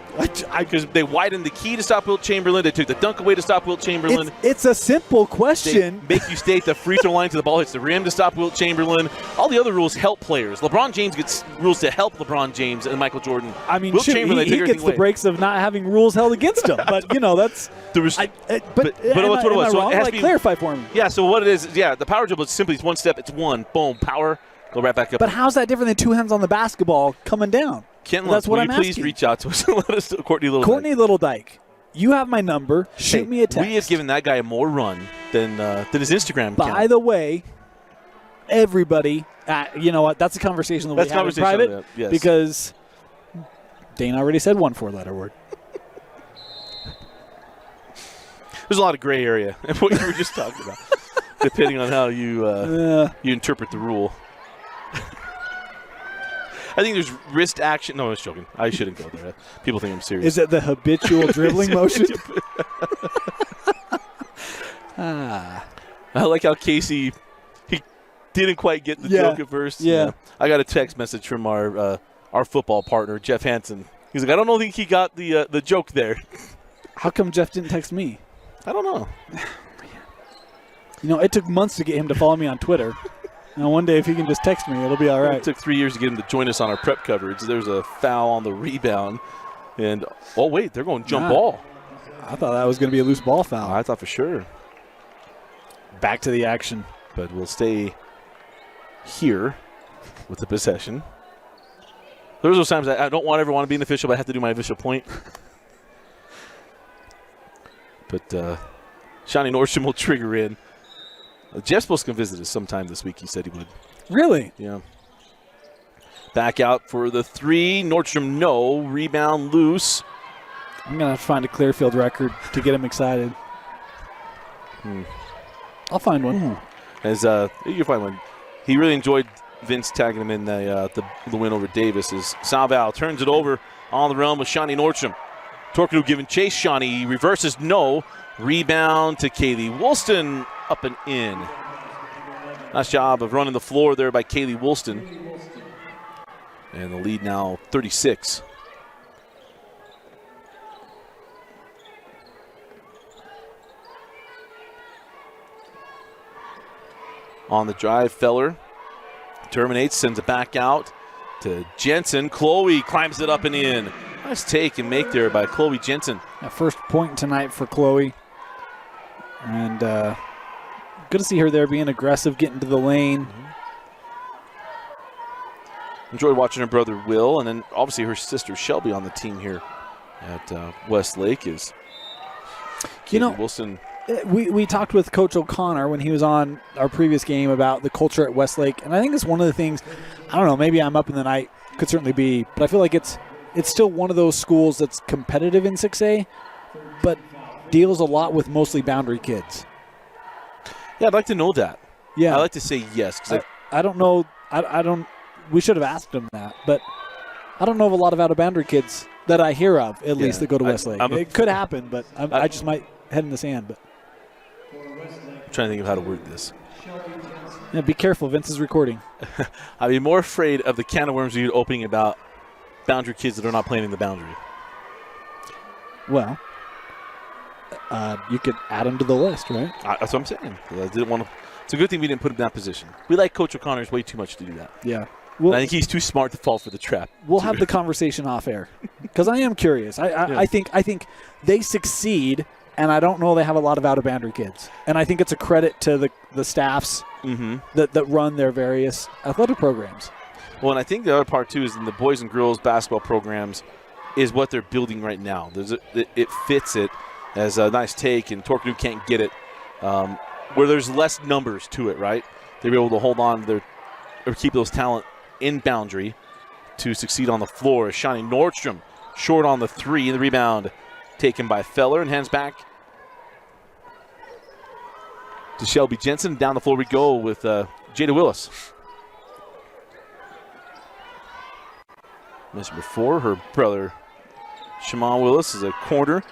Because they widened the key to stop Wilt Chamberlain. They took the dunk away to stop Wilt Chamberlain. It's a simple question. They make you stay at the free throw line to the ball hits the rim to stop Wilt Chamberlain. All the other rules help players. LeBron James gets rules to help LeBron James and Michael Jordan. I mean, Wilt Chamberlain, he gets the breaks of not having rules held against him. But, that's – but what's what it was. So it has to be, clarify for me. Yeah, so what it is, the power dribble is simply one step. It's one. Boom, power. Go right back up. But how's that different than two hands on the basketball coming down? Kent, that's what I'm asking. Please reach out to us and let us know. Courtney Littledyke, you have my number. Shoot me a text. We have given that guy more run than his Instagram account. By the way, everybody, you know what? That's a conversation that we have in private. Yes. Because Dane already said one four-letter word. There's a lot of gray area in what you were just talking about, depending on how you interpret the rule. I think there's wrist action. No, I was joking. I shouldn't go there. People think I'm serious. Is it the habitual dribbling motion? I like how Casey, he didn't quite get the joke at first. Yeah. I got a text message from our our football partner, Jeff Hansen. He's like, I don't think he got the joke there. How come Jeff didn't text me? I don't know. You know, it took months to get him to follow me on Twitter. Now, one day if he can just text me, it'll be all right. It took 3 years to get him to join us on our prep coverage. There's a foul on the rebound. And, oh, wait, they're going jump ball. I thought that was going to be a loose ball foul. I thought for sure. Back to the action. But we'll stay here with the possession. There's those times I don't ever want to be an official, but I have to do my official point. But Shawnee Nordstrom will trigger in. Jeff's supposed to come visit us sometime this week. He said he would. Really? Yeah. Back out for the three. Nordstrom, no. Rebound loose. I'm going to have to find a Clearfield record to get him excited. I'll find one. As you find one. He really enjoyed Vince tagging him in the win over Davis. As Salval turns it over on the realm with Shawnee Nordstrom. Torquedo giving chase. Shawnee reverses, no. Rebound to Kaylee Woolston, up and in. Nice job of running the floor there by Kaylee Woolston. And the lead now 36. On the drive, Feller terminates, sends it back out to Jensen. Chloe climbs it up and in. Nice take and make there by Chloe Jensen. That first point tonight for Chloe. And good to see her there being aggressive, getting to the lane. Enjoyed watching her brother Will, and then obviously her sister Shelby on the team here at Westlake is Wilson. We talked with Coach O'Connor when he was on our previous game about the culture at Westlake, and I think it's one of the things, I don't know, maybe I'm up in the night, could certainly be, but I feel like it's still one of those schools that's competitive in 6A, but deals a lot with mostly boundary kids. Yeah, I'd like to know that. Yeah. I'd like to say yes. Cause I don't know. I don't. We should have asked him that, but I don't know of a lot of out-of-boundary kids that I hear of, at least, that go to Westlake. It could happen, but I just might head in the sand. But I'm trying to think of how to word this. Yeah, be careful. Vince is recording. I'd be more afraid of the can of worms you're opening about boundary kids that are not playing in the boundary. Well, you could add them to the list, right? That's what I'm saying. I didn't want to. It's a good thing we didn't put him in that position. We like Coach O'Connor's way too much to do that. Yeah. I think he's too smart to fall for the trap. We'll have the conversation off air because I am curious. I think they succeed, and I don't know they have a lot of out-of-boundary kids. And I think it's a credit to the staffs that run their various athletic programs. Well, and I think the other part, too, is in the boys and girls basketball programs is what they're building right now. It fits it as a nice take, and Torquedo can't get it. Where there's less numbers to it, right? They're able to hold on to or keep those talent in boundary to succeed on the floor. Shawnee Nordstrom short on the three. The rebound taken by Feller and hands back to Shelby Jensen. Down the floor we go with Jada Willis. Mentioned before, her brother Shaman Willis is a corner.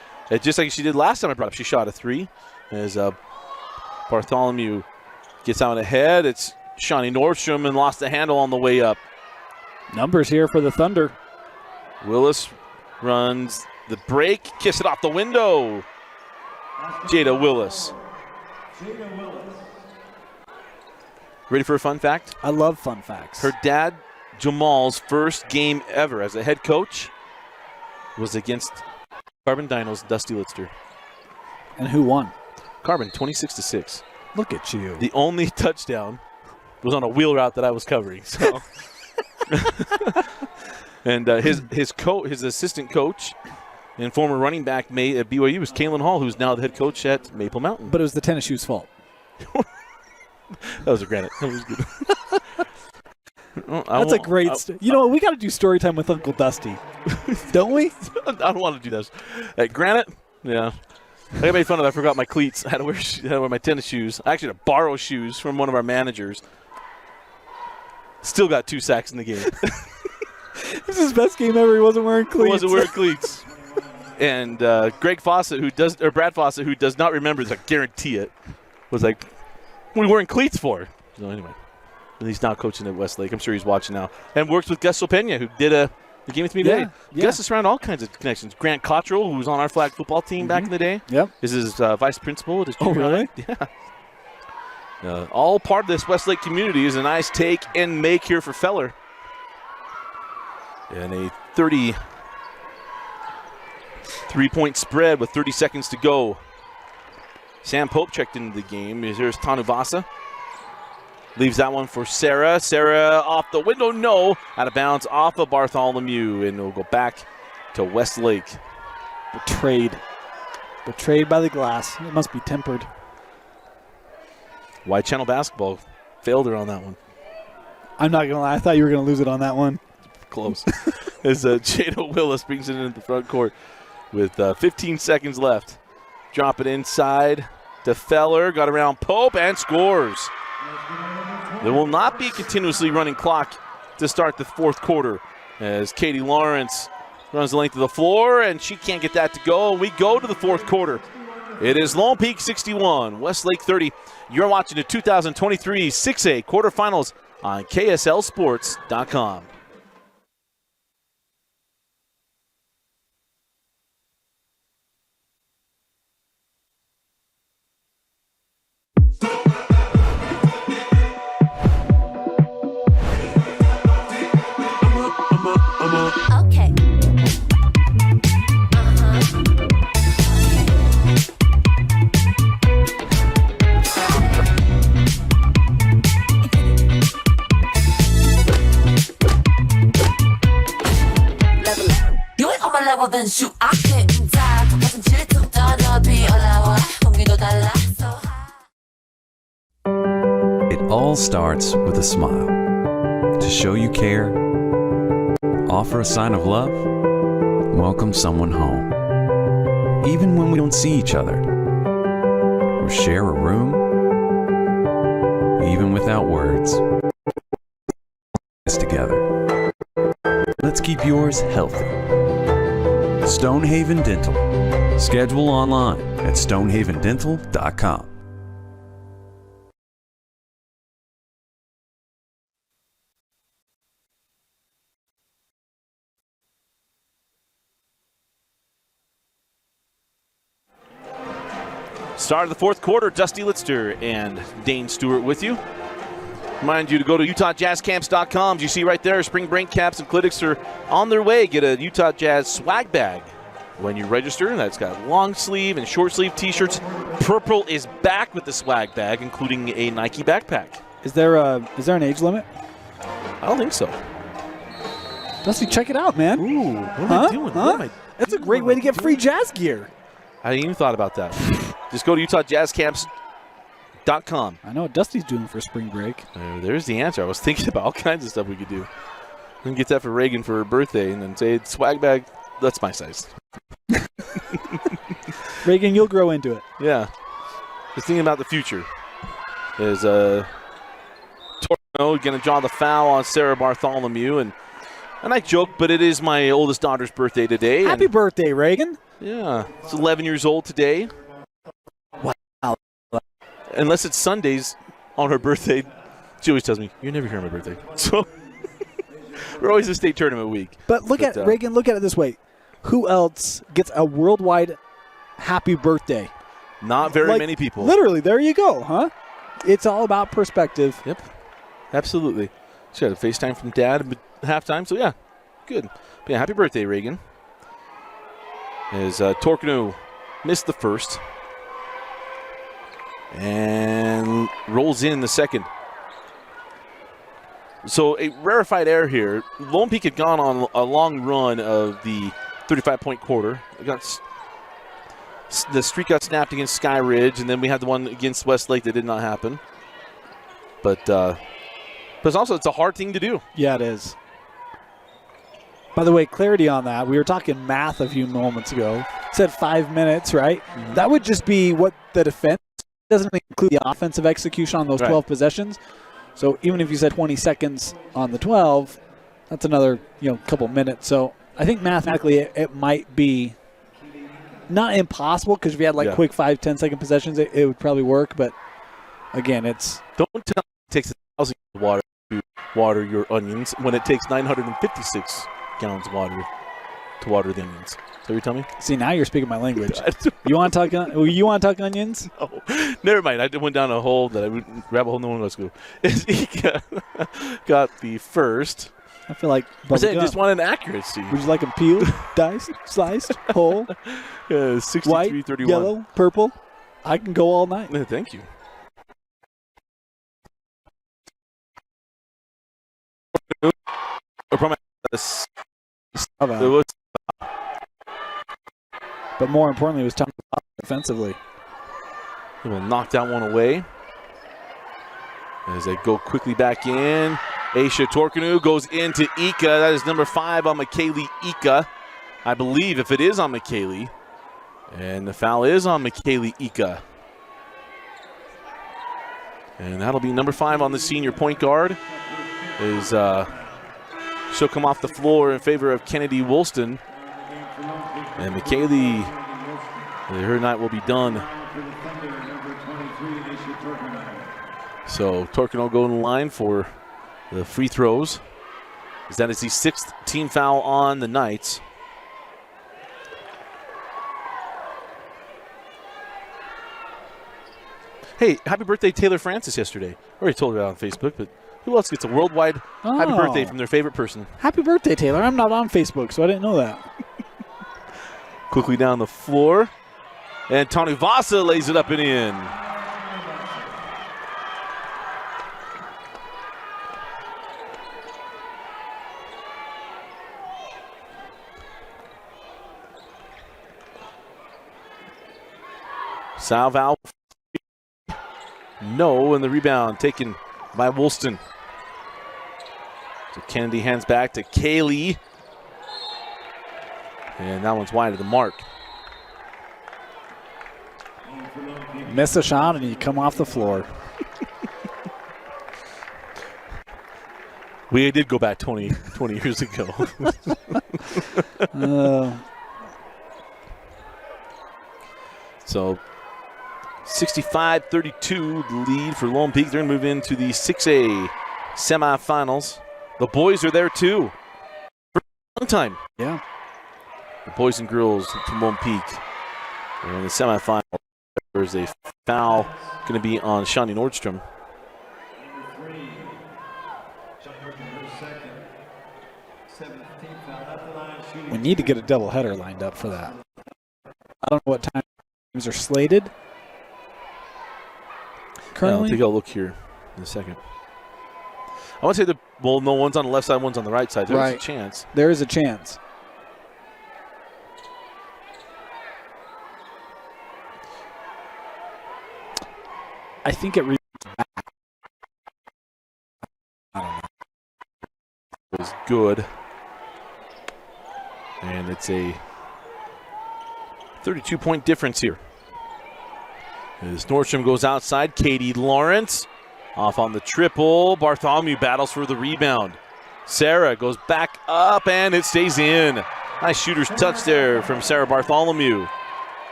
Just like she did last time I brought up, she shot a three. As Bartholomew gets out ahead, it's Shawnee Nordstrom and lost the handle on the way up. Numbers here for the Thunder. Willis runs the break, kiss it off the window. Jada Willis. Ready for a fun fact? I love fun facts. Her dad, Jamal's first game ever as a head coach was against Carbon Dinos, Dusty Litster. And who won? Carbon, 26-6. Look at you. The only touchdown was on a wheel route that I was covering. So, and his assistant coach and former running back at BYU was Kalen Hall, who's now the head coach at Maple Mountain. But it was the tennis shoes' fault. That was a granite. That was good. That's a great you know what? We got to do story time with Uncle Dusty. Don't we? I don't want to do this. At Granite, yeah. I got made fun of. I forgot my cleats. I had to wear my tennis shoes. I actually had to borrow shoes from one of our managers. Still got 2 sacks in the game. This is his best game ever. He wasn't wearing cleats. He wasn't wearing cleats. And Brad Fawcett, who does not remember this, I guarantee it, was like, what are you wearing cleats for? So anyway, He's now coaching at Westlake. I'm sure he's watching now. And works with Gus Sopena, who did the game with me today. Gus is around all kinds of connections. Grant Cottrell, who was on our flag football team back in the day, is his vice principal at his junior really? high. Yeah. All part of this Westlake community. Is a nice take and make here for Feller. And a 33-point spread with 30 seconds to go. Sam Pope checked into the game. Here's Tanuvasa. Leaves that one for Sarah. Sarah off the window, no. Out of bounds off of Bartholomew, and it'll go back to Westlake. Betrayed. Betrayed by the glass. It must be tempered. Wide Channel Basketball failed her on that one. I'm not going to lie. I thought you were going to lose it on that one. Close. As Jada Willis brings it into the front court with 15 seconds left. Drop it inside to Feller. Got around Pope and scores. There will not be a continuously running clock to start the fourth quarter as Katie Lawrence runs the length of the floor, and she can't get that to go. We go to the fourth quarter. It is Lone Peak 61, Westlake 30. You're watching the 2023 6A quarterfinals on KSLSports.com. Okay. You ain't on my level, then shoot. I can't die. 무슨 질투 떠너비 올라와. 공기도 달라. So high. It all starts with a smile. To show you care, offer a sign of love, welcome someone home. Even when we don't see each other, or share a room, even without words. Together. Let's keep yours healthy. Stonehaven Dental. Schedule online at stonehavendental.com. Start of the fourth quarter, Dusty Litster and Dane Stewart with you. Remind you to go to UtahJazzCamps.com. As you see right there, spring break caps and clinics are on their way. Get a Utah Jazz swag bag when you register. That's got long sleeve and short sleeve t-shirts. Purple is back with the swag bag, including a Nike backpack. Is there an age limit? I don't think so. Dusty, check it out, man. Ooh, what am I doing? What am I That's a great way to get free Jazz gear. I hadn't even thought about that. Just go to UtahJazzCamps.com. I know what Dusty's doing for spring break. There's the answer. I was thinking about all kinds of stuff we could do. We can get that for Reagan for her birthday and then say, swag bag, that's my size. Reagan, you'll grow into it. Yeah. Just thinking about the future. Is Torno going to draw the foul on Sarah Bartholomew. And I joke, but it is my oldest daughter's birthday today. Happy birthday, Reagan. Yeah. It's 11 years old today. Wow. Unless it's Sundays on her birthday. She always tells me, you're never here on my birthday. So we're always a state tournament week. But Reagan, look at it this way. Who else gets a worldwide happy birthday? Not very many people. Literally, there you go, huh? It's all about perspective. Yep. Absolutely. She had a FaceTime from Dad at halftime, so yeah, good. But yeah, happy birthday, Reagan. As Torkanu missed the first and rolls in the second. So a rarefied air here. Lone Peak had gone on a long run of the 35-point quarter. The streak got snapped against Sky Ridge, and then we had the one against Westlake that did not happen. But also it's a hard thing to do. Yeah, it is. By the way, clarity on that. We were talking math a few moments ago. It said 5 minutes, right? Mm-hmm. That would just be what the defense doesn't include the offensive execution on those 12 possessions. So even if you said 20 seconds on the 12, that's another couple minutes. So I think mathematically it might be not impossible, because if you had quick 5-10 second possessions, it would probably work. But again, it's don't tell me it takes 1,000 water water your onions when it takes 956 gallons of water to water the onions. So you tell me? See, now you're speaking my language. You want to talk onions? Oh, never mind. I went down a hole that I would grab a hole. No one else go. Got the first. I feel like I just want an accuracy. Would you like them peeled, diced, sliced, whole, 63, white, 31. yellow, purple? I can go all night. Thank you. But more importantly, it was tough defensively. He will knock that one away as they go quickly back in. Aisha Torkanu goes into Ika. That is number 5 on McKaylee Ika. I believe if it is on McKaylee. And the foul is on McKaylee Ika. And that'll be number 5 on the senior point guard. She'll come off the floor in favor of Kennedy Woolston. And McKaylee, her night will be done. So Torkin will go in line for the free throws. That is the 6th team foul on the Knights. Hey, happy birthday Taylor Francis yesterday. I already told her that on Facebook, but who else gets a worldwide happy birthday from their favorite person? Happy birthday, Taylor. I'm not on Facebook, so I didn't know that. Quickly down the floor. And Tony Vasa lays it up and in. Salval. No, and the rebound taken by Woolston. So Kennedy hands back to Kaylee. And that one's wide of the mark. Miss a shot and you come off the floor. We did go back 20 years ago. So 65-32 lead for Lone Peak. They're going to move into the 6A semifinals. The boys are there too. For a long time. Yeah. The boys and girls from Lone Peak are in the semifinals. There's a foul going to be on Shawnee Nordstrom. We need to get a doubleheader lined up for that. I don't know what time games are slated. Currently, I'll take a look here in a second. I want to say no, one's on the left side, one's on the right side. There's a chance. There is a chance. I think it was good. And it's a 32-point difference here. As Nordstrom goes outside, Katie Lawrence off on the triple. Bartholomew battles for the rebound. Sarah goes back up and it stays in. Nice shooter's touch there from Sarah Bartholomew.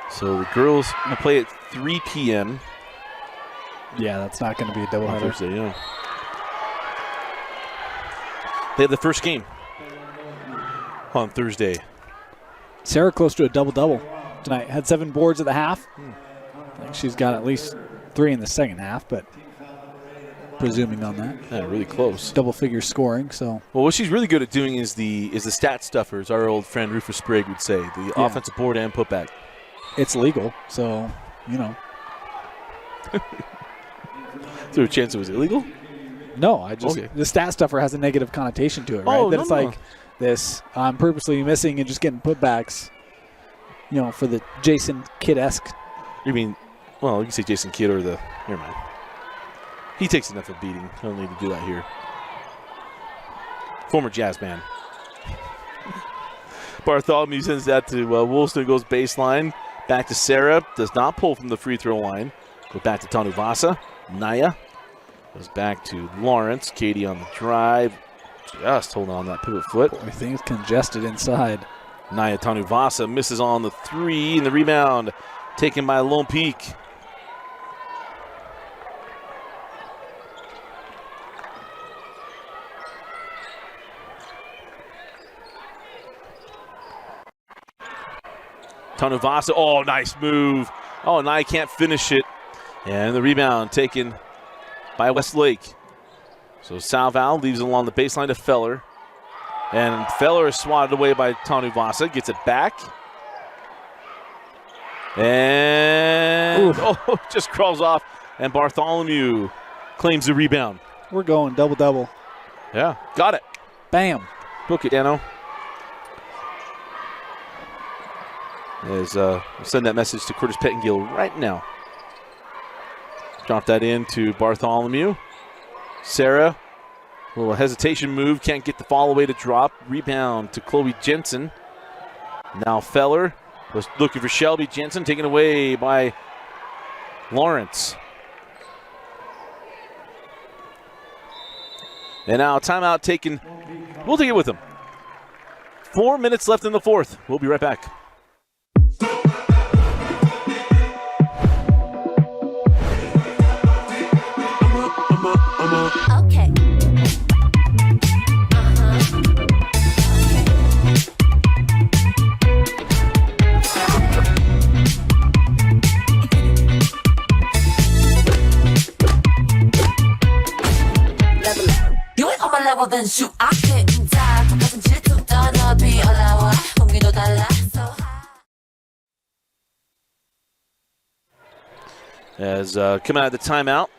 So the girls will play at 3 p.m. Yeah, that's not going to be a doubleheader. Thursday, yeah. They have the first game on Thursday. Sarah close to a double-double tonight. Had 7 boards at the half. I think she's got at least 3 in the second half, but presuming on that. Yeah, really close. Double-figure scoring, so. Well, what she's really good at doing is the stat stuffers, our old friend Rufus Sprague would say, the offensive board and putback. It's legal, so, you know. Is there a chance it was illegal? No, the stat stuffer has a negative connotation to it, right? That it's like this, I'm purposely missing and just getting putbacks, you know, for the Jason Kidd-esque. You mean, well, you can say Jason Kidd or the, never mind. He takes enough of beating. I don't need to do that here. Former Jazz man. Bartholomew sends that to Woolston, goes baseline. Back to Sarah, does not pull from the free throw line. Go back to Tanu Vasa. Naya goes back to Lawrence. Katie on the drive. Just holding on that pivot foot. I think it's congested inside. Naya Tanuvasa misses on the three, and the rebound taken by Lone Peak. Tanuvasa, oh, nice move. Oh, Naya can't finish it. And the rebound taken by Westlake. So Salval leaves it along the baseline to Feller. And Feller is swatted away by Tanuvasa. Gets it back. And just crawls off. And Bartholomew claims the rebound. We're going double-double. Yeah, got it. Bam. Book it, Dano. We'll send that message to Curtis Pettingill right now. Drop that in to Bartholomew. Sarah, a little hesitation move, can't get the fall away to drop. Rebound to Chloe Jensen. Now Feller was looking for Shelby Jensen, taken away by Lawrence. And now timeout taken. We'll take it with them. 4 minutes left in the fourth. We'll be right back. Okay. You ain't on my level, then shoot. I couldn't die. 가슴 질투 떠너비 올라와. 공기도 달라. So high. As coming out of the timeout,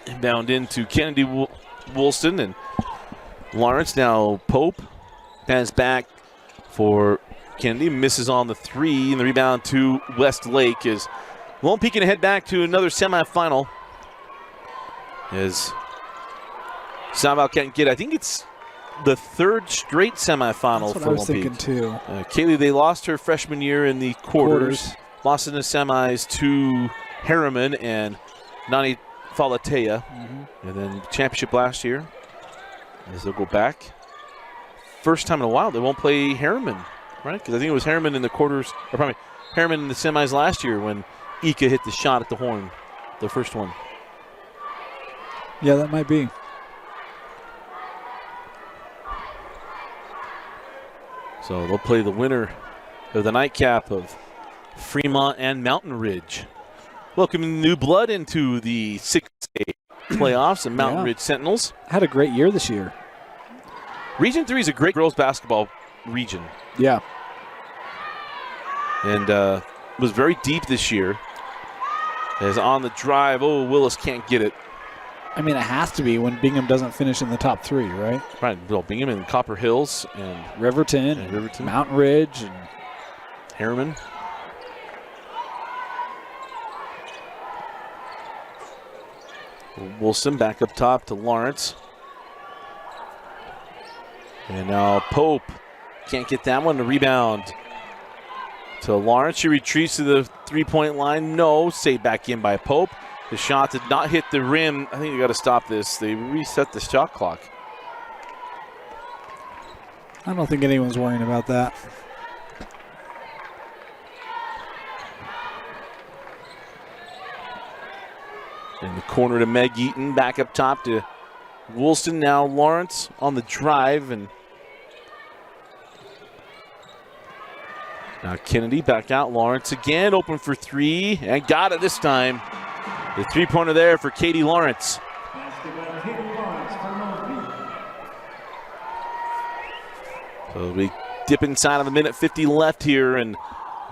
inbound into Kennedy Woolston and Lawrence. Now Pope hands back for Kennedy, misses on the three, and the rebound to Westlake is Lone Peak going to head back to another semifinal. As Salval can't get, I think it's the third straight semifinal That's what for I was Lone thinking Peak. too. Kaylee, they lost her freshman year in the quarters. Lost in the semis to Harriman and Nani Falatea. And then championship last year. As they'll go back. First time in a while they won't play Harriman, right? Because I think it was Harriman in the quarters, or probably Harriman in the semis last year when Ika hit the shot at the horn, the first one. Yeah, that might be. So they'll play the winner of the nightcap of Fremont and Mountain Ridge. Welcoming new blood into the 6A playoffs and Mountain Ridge Sentinels. Had a great year this year. Region 3 is a great girls basketball region. Yeah. And was very deep this year. As on the drive, Willis can't get it. I mean, it has to be when Bingham doesn't finish in the top three, right? Right, well, Bingham and Copper Hills and Riverton, Mountain Ridge, and Harriman. Wilson back up top to Lawrence. And now Pope can't get that one. The rebound to Lawrence. She retreats to the three-point line. No, saved back in by Pope. The shot did not hit the rim. I think you got to stop this. They reset the shot clock. I don't think anyone's worrying about that. In the corner to Meg Eaton, back up top to Woolston. Now Lawrence on the drive, and now Kennedy back out. Lawrence again, open for three, and got it this time. The three-pointer there for Katie Lawrence. Basketball, Katie Lawrence for Lone Peak. So we dip inside of a minute 50 left here, and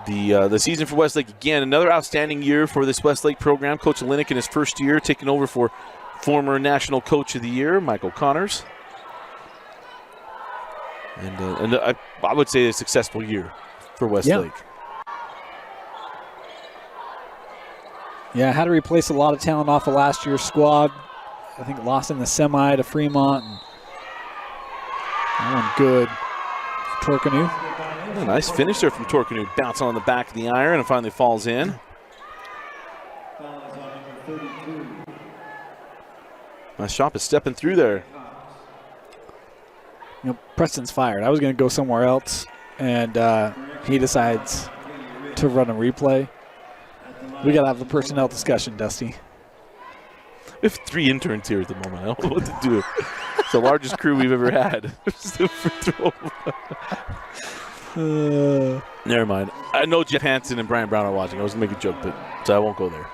the season for Westlake again. Another outstanding year for this Westlake program. Coach Linick in his first year, taking over for former National Coach of the Year, Michael Connors. And I would say a successful year for Westlake. Yeah, had to replace a lot of talent off of last year's squad. I think lost in the semi to Fremont. And that one good for Torkanoo. A nice finish there from Torkanoo. Bounce on the back of the iron and finally falls in. Foul is on number 32. Nice shot is stepping through there. You know, Preston's fired. I was going to go somewhere else. and he decides to run a replay. We got to have the personnel discussion, Dusty. We have 3 interns here at the moment. I don't know what to do. It's the largest crew we've ever had. Never mind. I know Jeff Hansen and Brian Brown are watching. I was going to make a joke, but so I won't go there.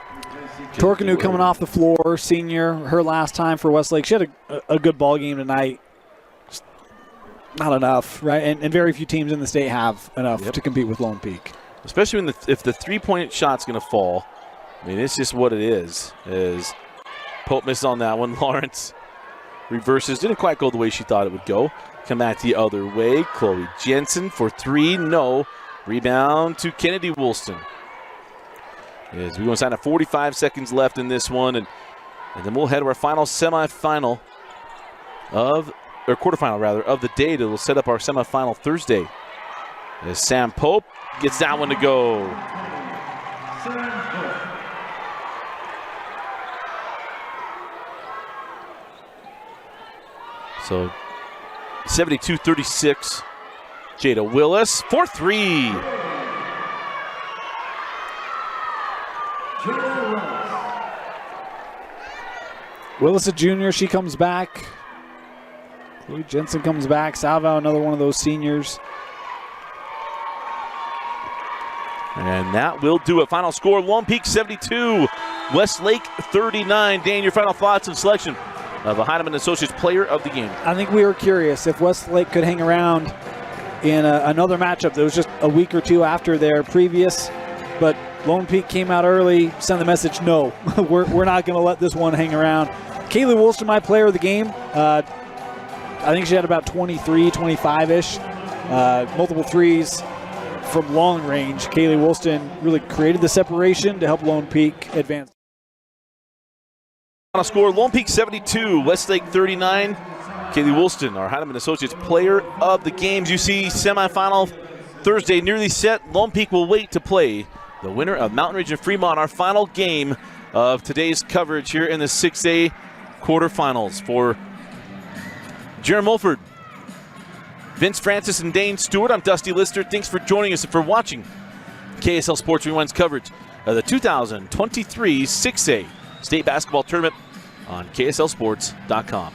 Torkanu coming off the floor, senior, her last time for Westlake. She had a good ball game tonight. Just not enough, right? And very few teams in the state have enough to compete with Lone Peak. Especially when if the 3-point shot's going to fall. I mean, it's just what it is. Pope misses on that one. Lawrence reverses. Didn't quite go the way she thought it would go. Come back the other way. Chloe Jensen for 3. No. Rebound to Kennedy Woolston. As we go inside of 45 seconds left in this one. And then we'll head to our final quarterfinal of the day that will set up our semifinal Thursday. As Sam Pope gets that one to go. So 72-36. Jada Willis for 3. Willis, a junior, she comes back. Chloe Jensen comes back. Salvo, another one of those seniors. And that will do it. Final score, Lone Peak 72, Westlake 39. Dan, your final thoughts and selection of the Heinemann Associates Player of the Game. I think we were curious if Westlake could hang around in another matchup that was just a week or two after their previous, but Lone Peak came out early, sent the message, no, we're not going to let this one hang around. Kaylee Woolston, my player of the game. I think she had about 23, 25-ish, multiple threes from long range. Kaylee Woolston really created the separation to help Lone Peak advance. Final score, Lone Peak 72, Westlake 39. Kaylee Woolston, our Heinemann Associates Player of the Games. You see semifinal Thursday nearly set. Lone Peak will wait to play the winner of Mountain Ridge and Fremont, our final game of today's coverage here in the 6A quarterfinals. For Jeremy Mulford, Vince Francis, and Dane Stewart, I'm Dusty Lister. Thanks for joining us and for watching KSL Sports Rewind's coverage of the 2023 6A State Basketball Tournament on KSLSports.com.